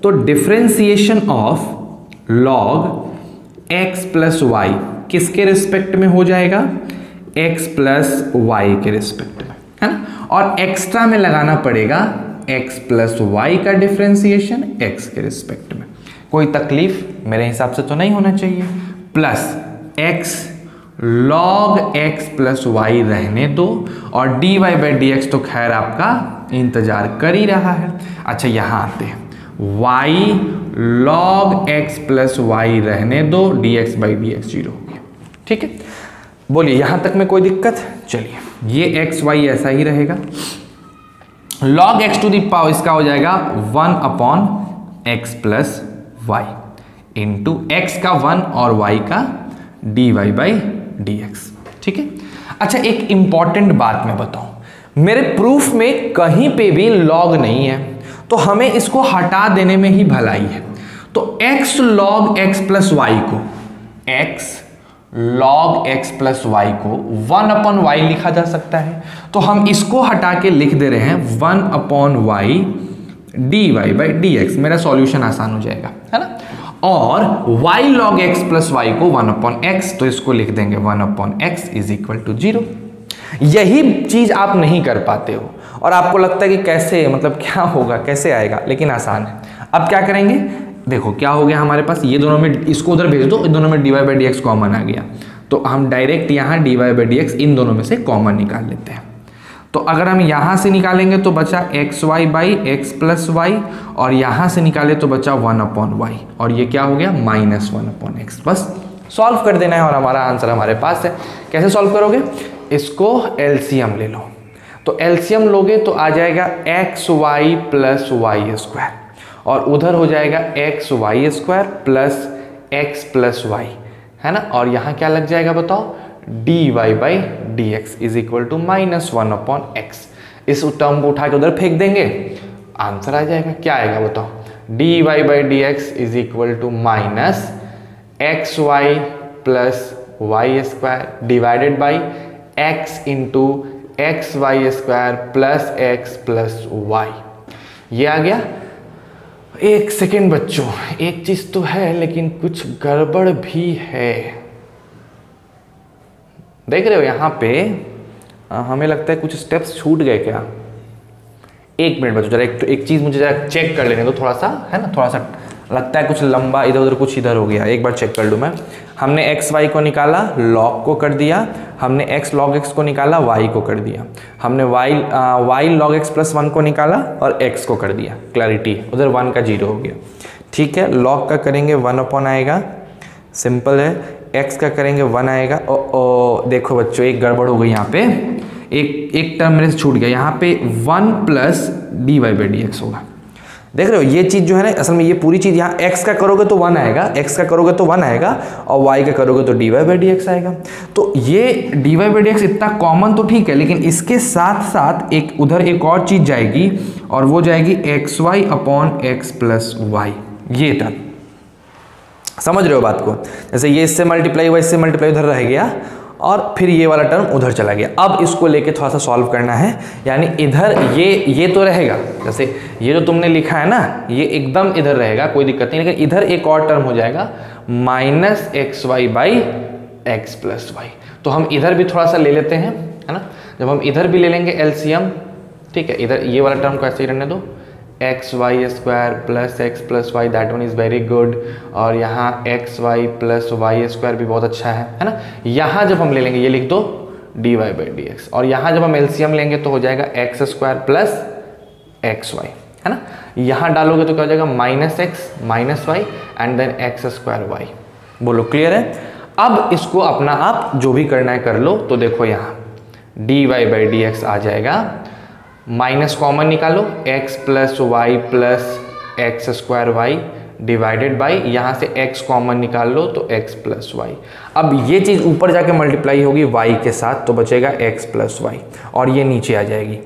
तो differentiation of log x plus y किसके रिस्पेक्ट में हो जाएगा, एक्स प्लस वाई के रिस्पेक्ट में, है ना। और एक्स्ट्रा में लगाना पड़ेगा एक्स प्लस वाई का डिफरेंशिएशन एक्स के रिस्पेक्ट में। कोई तकलीफ मेरे हिसाब से तो नहीं होना चाहिए। Plus x log x plus y रहने दो, और d y by d x तो खैर आपका इंतजार कर ही रहा है। अच्छा यहाँ आते हैं, y log x plus y रहने दो, d x by d x 0 हो गया, ठीक है। बोलिए यहाँ तक में कोई दिक्कत। चलिए ये एक्स वाई ऐसा ही रहेगा। Log x to the power इसका हो जाएगा 1 upon x plus y into x का 1 और वाई का d y by d x, ठीक है। अच्छा एक इंपॉर्टेंट बात मैं बताऊं, मेरे प्रूफ में कहीं पे भी लॉग नहीं है, तो हमें इसको हटा देने में ही भलाई है। तो x log x plus y को, x log x plus y को 1 अपॉन वाई लिखा जा सकता है। तो हम इसको हटा के लिख दे रहे हैं 1 upon y d y by d x. मेरा सॉल्यूशन आसान हो जाएगा, है ना। और y log x plus y को 1 अपॉन एक्स, तो इसको लिख देंगे 1 upon x is equal to 0। यही चीज आप नहीं कर पाते हो और आपको लगता है कि कैसे, मतलब क्या होगा, कैसे आएगा, लेकिन आसान है। अब क्या करेंगे, देखो क्या हो गया हमारे पास, ये दोनों में इसको उधर भेज दो, इन दोनों में d y by d x common आ गया, तो हम डायरेक्ट यहाँ d y by d x इन दोनों में से कॉमन निकाल लेते हैं। तो अगर हम यहाँ से निकालेंगे तो बचा x y by x plus y, और यहाँ से निकाले तो बचा 1 अपॉन वाई, और ये क्या हो गया -1 अपॉन एक्स। बस सॉल्व कर देना है और हमारा आंसर हमारे पास है। कैसे सॉल्व करोगे, इसको एलसीएम ले लो। तो एलसीएम लोगे तो आ जाएगा x y plus y square, और उधर हो जाएगा x y square plus x plus y, है ना। और यहाँ क्या लग जाएगा बताओ, d y by d x is equal to -1/x। इस टर्म को उठा के उधर फेंक देंगे, आंसर आ जाएगा। क्या आएगा बताओ? D y by d x is equal to -xy plus y square divided by x into x y square plus x plus y. ये आ गया। एक सेकेंड बच्चों, एक चीज तो है लेकिन कुछ गड़बड़ भी है। देख रहे हो यहाँ पे हमें लगता है कुछ स्टेप्स छूट गए क्या? एक मिनट बच्चों, जरा एक चीज मुझे जरा चेक कर लेने दो, थोड़ा सा है ना, थोड़ा सा लगता है कुछ लंबा इधर उधर कुछ इधर हो गया। एक बार चेक कर लूँ मैं। हमने एक्स वाई को निकाला, लॉग को कर दिया। हमने एक्स लॉग एक्स को निकाला, वाई को कर दिया। हमने वाई लॉग एक्स प्लस 1 को निकाला और एक्स को कर दिया। क्लैरिटी, उधर 1 का 0 हो गया। ठीक है, लॉग का करेंगे 1 आएगा, सिंपल है। एक्स का करेंगे 1 आएगा। देखो बच्चों, एक गड़बड़ हो गई यहाँ पे, एक टर्म मेरे से छूट गया। यहाँ पे 1 plus d y by d x होगा। देख रहे हो ये चीज जो है ना, असल में ये पूरी चीज यहाँ x का करोगे तो 1 आएगा, x का करोगे तो 1 आएगा और y का करोगे तो d y by d x आएगा। तो ये d y by d x इतना कॉमन तो ठीक है, लेकिन इसके साथ साथ एक उधर एक और चीज जाएगी और वो जाएगी x y upon x plus y. ये टर्म समझ रहे हो बात को? जैसे ये इससे मल्टीप्लाई हुआ, इससे मल्टीप्लाई उधर रह गया और फिर ये वाला टर्म उधर चला गया। अब इसको लेके थोड़ा सा सॉल्व करना है, यानी इधर ये तो रहेगा, जैसे ये जो तुमने लिखा है ना, ये एकदम इधर रहेगा, कोई दिक्कत नहीं। लेकिन इधर एक और टर्म हो जाएगा -xy by x plus y. तो हम इधर भी थोड़ा सा ले लेते हैं, है ना। जब हम इधर भी ले लेंगे एलसीएम, ठीक है, इधर ये वाला टर्म को ऐसे ही रहने दो, x y square plus x plus y, that one is very good. और यहाँ x y plus y square भी बहुत अच्छा है ना। यहाँ जब हम ले लेंगे, ये लिख दो d y by d x, और यहाँ जब हम एलसीएम लेंगे तो हो जाएगा x square plus x y, है ना। यहाँ डालोगे तो क्या हो जाएगा? -x minus y and then x square y. बोलो क्लियर है? अब इसको अपना आप जो भी करना है कर लो। तो देखो यहाँ d y by d x आ जाएगा, माइनस कॉमन निकालो, x plus y plus x square y divided by, यहाँ से x कॉमन निकाल लो तो x प्लस वाई। अब ये चीज़ ऊपर जाके मल्टीप्लाई होगी y के साथ तो बचेगा x प्लस वाई, और ये नीचे आ जाएगी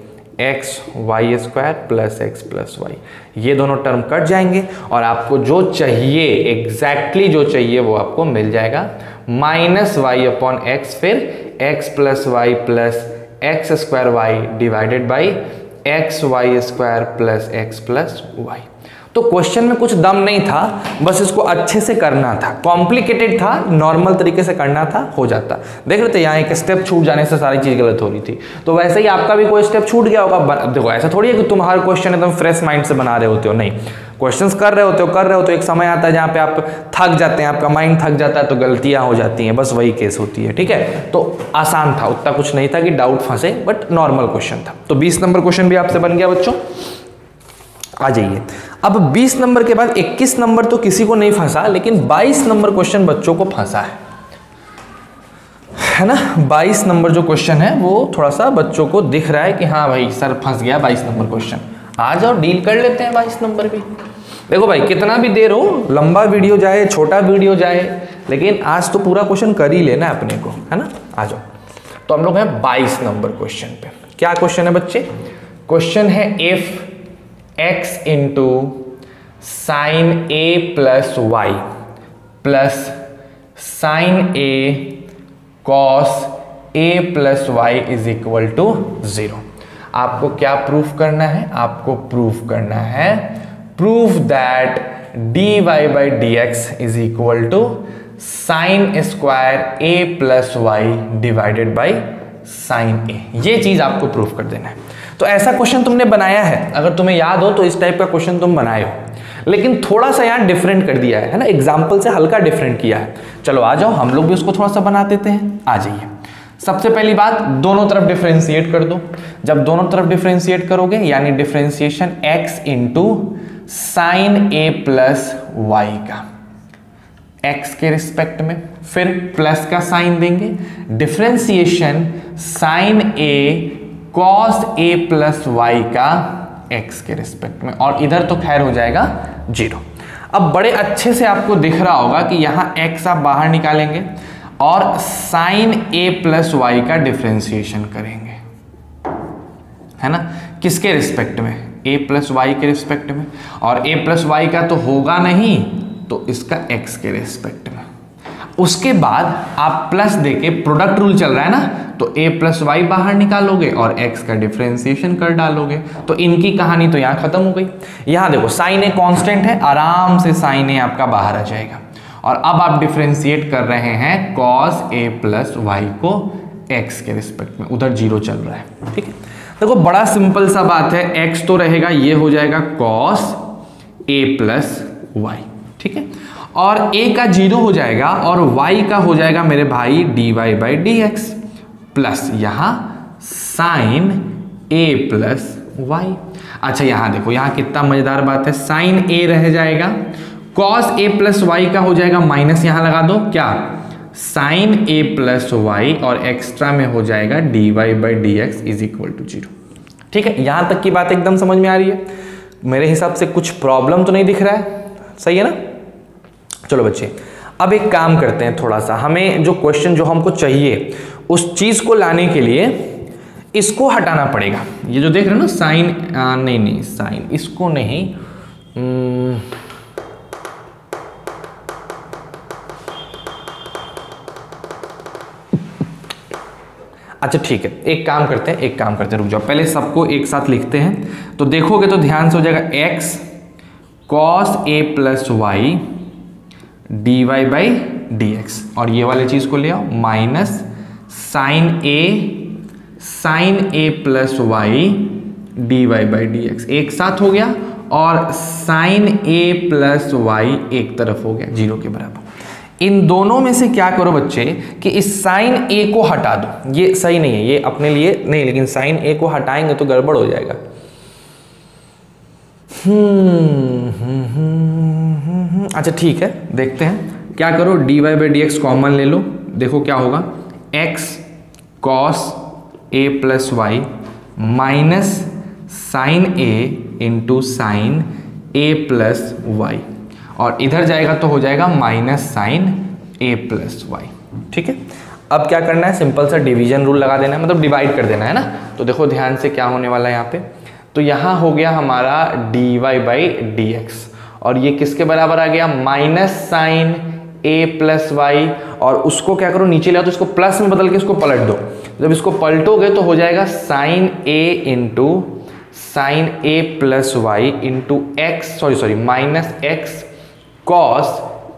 x y square plus x plus y. ये दोनों टर्म कट जाएंगे और आपको जो चाहिए, एग्जैक्टली जो चाहिए वो आपको मिल जाएगा, -y अपॉन एक्स, फिर x plus y plus x square y divided by x y square plus x plus y. तो क्वेश्चन में कुछ दम नहीं था, बस इसको अच्छे से करना था। कॉम्प्लिकेटेड था, नॉर्मल तरीके से करना था, हो जाता। देख रहे थे यहाँ एक स्टेप छूट जाने से सारी चीज़ गलत हो रही थी। तो वैसे ही आपका भी कोई स्टेप छूट गया होगा। देखो ऐसा थोड़ी है कि तुम हर क्वेश्चन एकदम फ्रेश माइंड से बना रहे होते हो, नहीं, क्वेश्चंस कर रहे हो तो एक समय आता है जहाँ पे आप थक जाते हैं, आपका माइंड थक जाता है तो गलतियाँ हो जाती हैं, बस वही केस होती है। ठीक है, तो आसान था, उतना कुछ नहीं था कि डाउट फंसे, बट नॉर्मल क्वेश्चन था। तो 20 नंबर क्वेश्चन भी आपसे बन गया बच्चों। आ जाइए, अब 20 नंबर के बाद 21 नंबर तो किसी को नहीं फंसा, लेकिन 22 नंबर क्वेश्चन बच्चों को फंसा है ना। 22 नंबर जो क्वेश्चन है वो थोड़ा सा बच्चों को दिख रहा है कि हाँ भाई सर फंस गया 22 नंबर क्वेश्चन। आ जाओ डील कर लेते हैं 22 नंबर भी। देखो भाई कितना भी देर हो, लंबा वीडियो जाए छोटा वीडियो जाए, लेकिन आज तो पूरा क्वेश्चन कर ही लेना है अपने को, है ना। आ जाओ, तो हम लोग हैं 22 नंबर क्वेश्चन पे। क्या क्वेश्चन है बच्चे? क्वेश्चन है if x into sine A plus y plus sine a cos A plus y is equal to 0। आपको क्या प्रूफ करना है? आपको प्रूफ करना है, proof that d y by d x is equal to sine square A plus y divided by sine A. ये चीज आपको प्रूफ कर देना है। तो ऐसा क्वेश्चन तुमने बनाया है, अगर तुम्हें याद हो तो इस टाइप का क्वेश्चन तुम बनाए हो, लेकिन थोड़ा सा यहाँ डिफरेंट कर दिया है ना, एग्जाम्पल से हल्का डिफरेंट किया है। चलो आ जाओ, हम लोग भी उसको थोड़ा सा बना देते हैं। आ जाइए, सबसे पहली बात, दोनों तरफ डिफरेंशिएट कर दो। जब दोनों तरफ डिफरेंशिएट करोगे यानी डिफरेंशिएशन x इंटू साइन ए प्लस वाई का x के रिस्पेक्ट में, फिर प्लस का साइन देंगे, differentiation sign a cos A plus y का x के रिस्पेक्ट में, और इधर तो खैर हो जाएगा 0। अब बड़े अच्छे से आपको दिख रहा होगा कि यहाँ x आप बाहर निकालेंगे और साइन ए प्लस वाई का डिफरेंशिएशन करेंगे, है ना, किसके रिस्पेक्ट में, ए प्लस वाई के रिस्पेक्ट में, और ए प्लस वाई का तो होगा नहीं तो इसका एक्स के रिस्पेक्ट में। उसके बाद आप प्लस देके, प्रोडक्ट रूल चल रहा है ना, तो ए प्लस वाई बाहर निकालोगे और एक्स का डिफरेंशिएशन कर डालोगे, तो इनकी कहानी तो यहाँ खत्म हो गई। यहाँ देखो साइन ए कांस्टेंट है, आराम से साइन ए आपका बाहर आ जाएगा, और अब आप डिफरेंशिएट कर रहे हैं कॉस ए प्लस वाई को एक्स के रिस्पेक्ट में, उधर जीरो चल रहा है, ठीक है। देखो बड़ा सिंपल सा बात है, एक्स तो रहेगा, ये हो जाएगा कॉस ए प्लस वाई, ठीक है, और a का जीरो हो जाएगा और y का हो जाएगा मेरे भाई dy by d x, plus यहाँ साइन a प्लस वाई। अच्छा यहाँ देखो, यहाँ कितना मजेदार बात है, साइन a रह जाएगा, कॉस a प्लस वाई का हो जाएगा माइनस, यहाँ लगा दो क्या, साइन a प्लस वाई, और एक्स्ट्रा में हो जाएगा dy by d x is equal to zero, ठीक है। यहाँ तक की बात एकदम समझ में आ रही है, मेरे हिसाब से कुछ प्रॉब्लम तो नहीं दिख रहा है, सही है ना। चलो बच्चे, अब एक काम करते हैं, थोड़ा सा हमें जो क्वेश्चन जो हमको चाहिए उस चीज को लाने के लिए इसको हटाना पड़ेगा। ये जो देख रहे हो ना साइन, नहीं साइन इसको नहीं, अच्छा ठीक है, एक काम करते हैं, रुक जाओ, पहले सबको एक साथ लिखते हैं, तो देखोगे तो ध्यान से हो जाएगा x cos A plus y d y by d x, और ये वाले चीज को ले आओ minus sine A plus y d y by d x, एक साथ हो गया, और साइन ए प्लस वाई एक तरफ हो गया जीरो के बराबर। इन दोनों में से क्या करो बच्चे कि इस साइन ए को हटा दो, ये सही नहीं है, ये अपने लिए नहीं, लेकिन साइन ए को हटाएंगे तो गड़बड़ हो जाएगा। अच्छा ठीक है, देखते हैं क्या करो, d y by d x common ले लो, देखो क्या होगा, एक्स कॉस ए प्लस वाई माइनस साइन ए इंटू साइन ए प्लस वाई, और इधर जाएगा तो हो जाएगा माइनस साइन ए प्लस वाई, ठीक है। अब क्या करना है, सिंपल सा डिवीजन रूल लगा देना है, मतलब डिवाइड कर देना है ना। तो देखो ध्यान से क्या होने वाला है यहाँ पे, तो यहाँ हो गया हमारा d y by d x, और ये किसके बराबर आ गया, माइनस साइन ए प्लस वाई, और उसको क्या करो नीचे ले आओ, तो इसको प्लस में बदल के इसको पलट दो, जब इसको पलटोगे तो हो जाएगा साइन ए इंटू साइन ए plus y into x, sorry minus x cos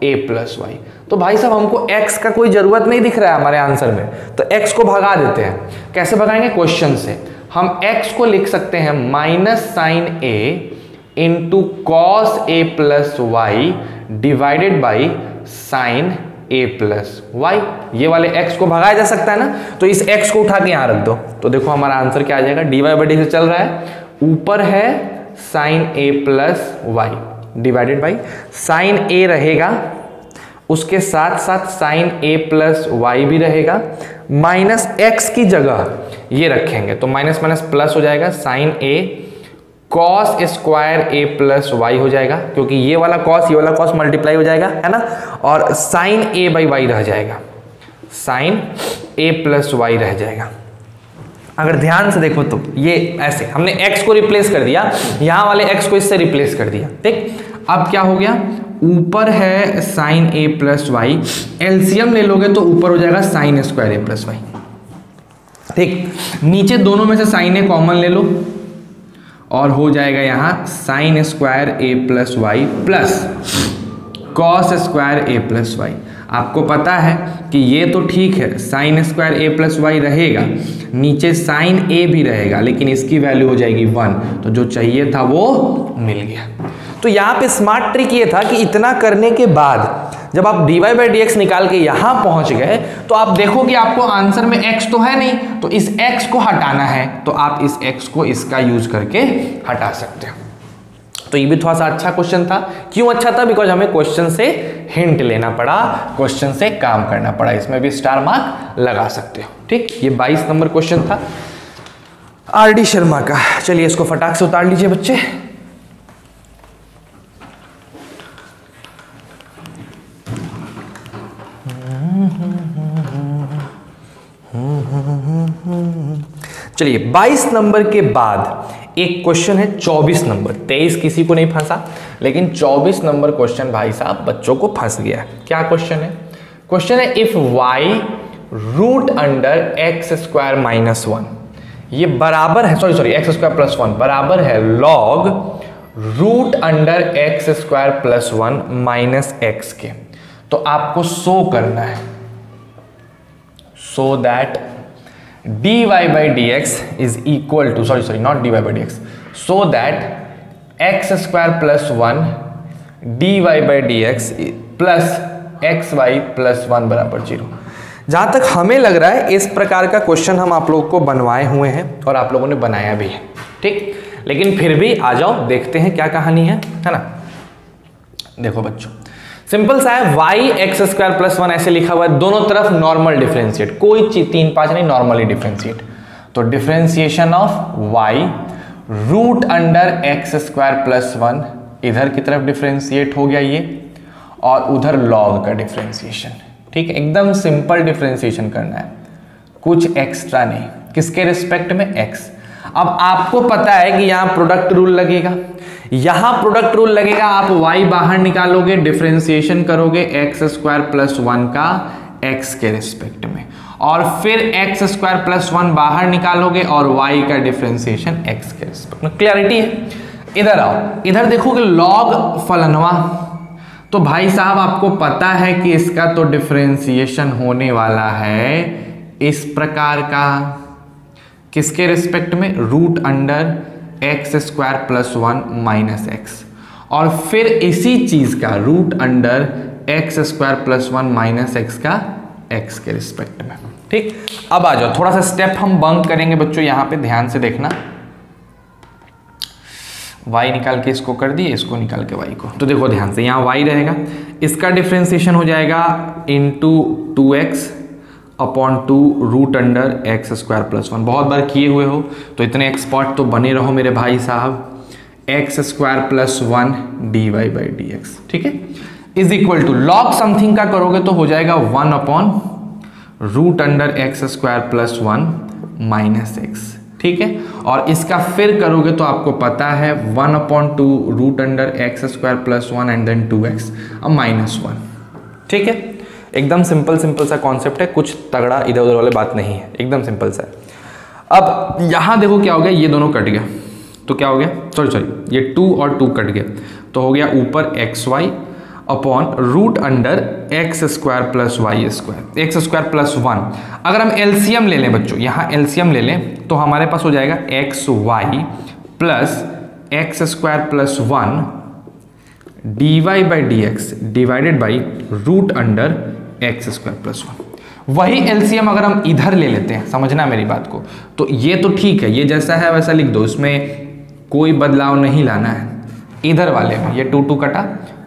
ए प्लस वाई। तो भाई साहब हमको x का कोई जरूरत नहीं दिख रहा है हमारे आंसर में, तो x को भगा देते हैं। कैसे भगाएंगे, क्वेश्चन से हम x को लिख सकते हैं minus sine A into cos A plus y divided by sine A plus y. ये वाले x को भगाया जा सकता है ना, तो इस x को उठा के यहां रख दो, तो देखो हमारा आंसर क्या आ जाएगा, डी वाई बाई डी से चल रहा है, ऊपर है sine A plus y divided by sine A रहेगा, उसके साथ साथ साइन ए प्लस वाई भी रहेगा, माइनस एक्स की जगह ये रखेंगे तो माइनस माइनस प्लस हो जाएगा, sine a cos square A plus Y हो जाएगा, क्योंकि ये वाला कॉस ये वाला कॉस मल्टीप्लाई हो जाएगा, है ना, और साइन ए बाई वाई रह जाएगा, साइन ए प्लस वाई रह जाएगा। अगर ध्यान से देखो तो ये ऐसे हमने x को रिप्लेस कर दिया, यहां वाले x को इससे रिप्लेस कर दिया, ठीक। अब क्या हो गया, ऊपर है साइन ए प्लस वाई, एलसीएम ले लोगे तो ऊपर हो जाएगा sign square A plus y, ठीक। नीचे दोनों में से साइन ए कॉमन ले लो और हो जाएगा यहां sine square A plus y plus cos square A plus y. आपको पता है कि ये तो ठीक है, sine square A plus y रहेगा, नीचे साइन ए भी रहेगा, लेकिन इसकी वैल्यू हो जाएगी 1, तो जो चाहिए था वो मिल गया। तो यहाँ पे स्मार्ट ट्रिक ये था कि इतना करने के बाद जब आप dy बाई डी एक्स निकाल के यहाँ पहुँच गए तो आप देखो कि आपको आंसर में x तो है नहीं, तो इस x को हटाना है, तो आप इस x को इसका यूज करके हटा सकते हो। तो ये भी थोड़ा सा अच्छा क्वेश्चन था। क्यों अच्छा था, बिकॉज हमें क्वेश्चन से हिंट लेना पड़ा, क्वेश्चन से काम करना पड़ा, इसमें भी स्टार मार्क लगा सकते हो, ठीक। ये 22 नंबर क्वेश्चन था आर.डी. शर्मा का। चलिए इसको फटाक से उतार लीजिए बच्चे। चलिए 22 नंबर के बाद एक क्वेश्चन है 24 नंबर। 23 किसी को नहीं फंसा, लेकिन 24 नंबर क्वेश्चन भाई साहब बच्चों को फंस गया है। क्या क्वेश्चन है? क्वेश्चन है if y root under x square minus 1 ये बराबर है, सॉरी एक्स स्क्वायर प्लस 1 बराबर है log root under x square plus 1 minus x के। तो आपको शो करना है so that dy by dx is equal to not dy by dx, so that x square plus 1 dy by dx plus xy plus 1 बराबर 0। जहां तक हमें लग रहा है इस प्रकार का क्वेश्चन हम आप लोगों को बनवाए हुए हैं और आप लोगों ने बनाया भी है, ठीक। लेकिन फिर भी आ जाओ देखते हैं क्या कहानी है ना। देखो बच्चों सिंपल सा है, y एक्स स्क्वायर प्लस 1 ऐसे लिखा हुआ है, दोनों तरफ नॉर्मल डिफरेंशिएट, कोई चीज 3 5 नहीं, नॉर्मली डिफरेंशिएट। तो differentiation of y root under x square plus 1 इधर की तरफ डिफरेंशिएट हो गया ये, और उधर लॉग का डिफरेंशिएशन, ठीक है। एकदम सिंपल डिफरेंशिएशन करना है, कुछ एक्स्ट्रा नहीं। किसके रिस्पेक्ट में? x। अब आपको पता है कि यहां प्रोडक्ट रूल लगेगा, यहां प्रोडक्ट रूल लगेगा, आप y बाहर निकालोगे, डिफरेंशिएशन करोगे एक्स स्क्वायर प्लस 1 का x के रिस्पेक्ट में, और फिर एक्स स्क्वायर प्लस 1 बाहर निकालोगे और y का डिफरेंशिएशन x के रिस्पेक्ट में। क्लैरिटी है? इधर आओ, इधर देखोगे लॉग फलनवा, तो भाई साहब आपको पता है कि इसका तो डिफरेंशिएशन होने वाला है इस प्रकार का, किसके रिस्पेक्ट में? Root under x square plus 1 minus x, और फिर इसी चीज का root under x square plus 1 minus x का एक्स के रिस्पेक्ट में, ठीक। अब आ जाओ, थोड़ा सा स्टेप हम बंक करेंगे बच्चों, यहां पे ध्यान से देखना। y निकाल के इसको कर दिए, इसको निकाल के y को, तो देखो ध्यान से, यहां y रहेगा, इसका डिफरेंशिएशन हो जाएगा into 2x upon 2 root under x square plus 1। बहुत बार किए हुए हो तो इतने एक्सपर्ट तो बने रहो मेरे भाई साहब। X square plus 1 dy by d x, ठीक है, is equal to log something का करोगे तो हो जाएगा 1 upon root under x square plus 1 minus x, ठीक है। और इसका फिर करोगे तो आपको पता है 1 upon 2 root under x square plus 1 and then 2x अब माइनस 1, ठीक है। एकदम सिंपल सा कॉन्सेप्ट है, कुछ तगड़ा इधर उधर वाले बात नहीं है, एकदम सिंपल सा है। अब यहां देखो क्या हो गया, ये दोनों कट गया, तो क्या हो गया, सॉरी ये 2 और 2 कट गया, तो हो गया ऊपर xy upon root under x square plus y square, x square plus 1। अगर हम एलसीएम ले लें बच्चों, यहाँ एलसीएम ले लें तो हमारे पास हो जाएगा x y plus x square plus 1 dy by d x divided by root under x square plus 1। वही एलसीएम अगर हम इधर ले लेते हैं, समझना मेरी बात को, तो ये तो ठीक है, ये जैसा है वैसा लिख दो, इसमें कोई बदलाव नहीं लाना है। इधर वाले में ये 2 2 कटा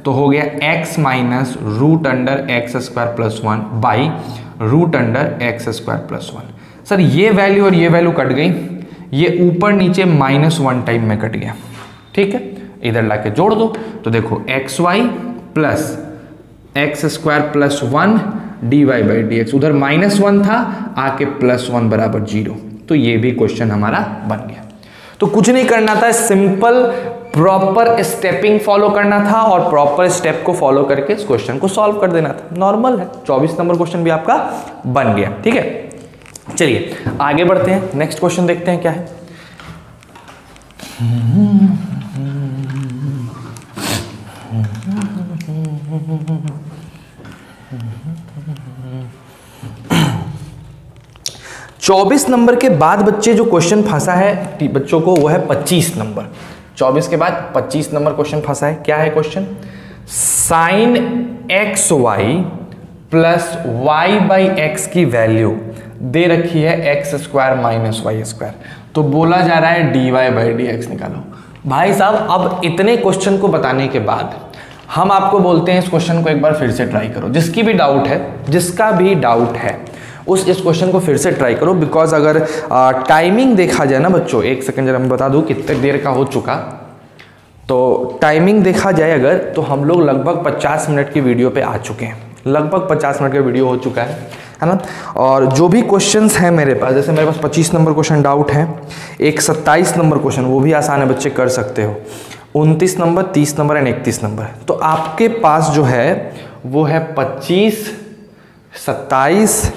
तो हो गया x minus root under x square plus 1 by root under x square plus 1। Sir ये वैल्यू और ये वैल्यू कट गई, ये ऊपर नीचे -1 टाइम में कट गया, ठीक है। इधर लाके जोड़ दो तो देखो x y plus x square plus 1 dy by d x, उधर -1 था आके +1 बराबर 0, तो ये भी क्वेश्चन हमारा बन गया। तो कुछ नहीं करना था, सिंपल प्रॉपर स्टेपिंग फॉलो करना था और प्रॉपर स्टेप को फॉलो करके इस क्वेश्चन को सॉल्व कर देना था। नॉर्मल है, 24 नंबर क्वेश्चन भी आपका बन गया, ठीक है। चलिए आगे बढ़ते हैं, नेक्स्ट क्वेश्चन देखते हैं क्या है। 24 नंबर के बाद बच्चे जो क्वेश्चन फंसा है बच्चों को, वो है 25 नंबर। 24 के बाद 25 नंबर क्वेश्चन फंसा है। क्या है question? Sine x y plus y by x की वैल्यू दे रखी है x square minus y square, तो बोला जा रहा है d y by d x निकालो। भाई साहब अब इतने क्वेश्चन को बताने के बाद हम आपको बोलते हैं इस क्वेश्चन को एक बार फिर से ट्राई करो। जिसका भी डाउट है इस क्वेश्चन को फिर से ट्राई करो, बिकॉज अगर टाइमिंग देखा जाए ना बच्चों, एक सेकंड जरा मैं बता दूं कितने देर का हो चुका। तो टाइमिंग देखा जाए अगर, तो हम लोग लगभग 50 मिनट की वीडियो पे आ चुके हैं, लगभग 50 मिनट का वीडियो हो चुका है। है ना। और जो भी क्वेश्चंस हैं मेरे पास, जैसे मेरे पास 25 नंबर क्वेश्चन डाउट है, एक 27 नंबर क्वेश्चन वो भी आसान है, बच्चे कर सकते हो, 29 नंबर, 30 नंबर एंड 31 नंबर। तो आपके पास जो है वो है 25, 27,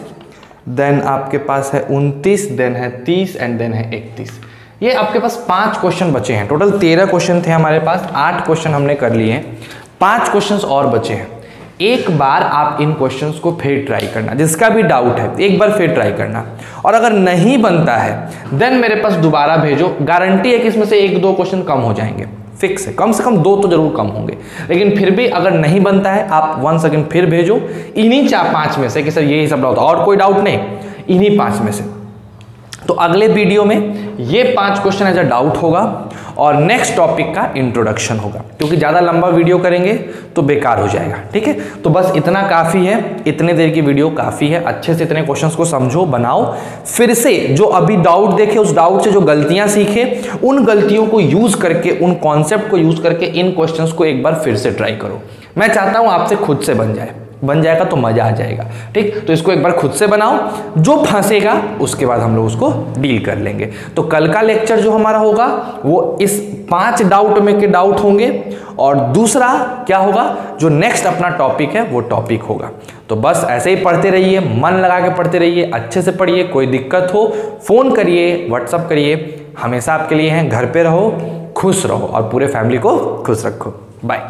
देन आपके पास है 29, देन है 30 एंड देन है 31। ये आपके पास 5 क्वेश्चन बचे हैं। टोटल 13 क्वेश्चन थे हमारे पास, 8 क्वेश्चन हमने कर लिए हैं, 5 क्वेश्चंस और बचे हैं। एक बार आप इन क्वेश्चंस को फिर ट्राई करना, जिसका भी डाउट है एक बार फिर ट्राई करना, और अगर नहीं बनता है देन मेरे पास दोबारा भेजो। गारंटी है कि इसमें से 1-2 क्वेश्चन कम हो जाएंगे, फिक्स है, कम से कम 2 तो जरूर कम होंगे। लेकिन फिर भी अगर नहीं बनता है आप वंस अगेन फिर भेजो इन्हीं 4-5 में से कि सर ये सब डाउट, और कोई डाउट नहीं, इन्हीं 5 में से। तो अगले वीडियो में ये 5 क्वेश्चन एज अ डाउट होगा और नेक्स्ट टॉपिक का इंट्रोडक्शन होगा, क्योंकि ज़्यादा लंबा वीडियो करेंगे तो बेकार हो जाएगा। ठीक है, तो बस इतना काफ़ी है, इतने देर की वीडियो काफ़ी है। अच्छे से इतने क्वेश्चंस को समझो, बनाओ, फिर से जो अभी डाउट देखे उस डाउट से जो गलतियां सीखे उन गलतियों को यूज़ करके, उन कॉन्सेप्ट को यूज़ करके इन क्वेश्चंस को एक बार फिर से ट्राई करो। मैं चाहता हूँ आपसे खुद से बन जाएगा तो मज़ा आ जाएगा। ठीक, तो इसको एक बार खुद से बनाओ, जो फंसेगा उसके बाद हम लोग उसको डील कर लेंगे। तो कल का लेक्चर जो हमारा होगा वो इस 5 डाउट में के डाउट होंगे, और दूसरा क्या होगा, जो नेक्स्ट अपना टॉपिक है वो टॉपिक होगा। तो बस ऐसे ही पढ़ते रहिए, मन लगा के पढ़ते रहिए, अच्छे से पढ़िए। कोई दिक्कत हो फ़ोन करिए, व्हाट्सअप करिए, हमेशा आपके लिए हैं। घर पे रहो, खुश रहो और पूरे फैमिली को खुश रखो। बाय।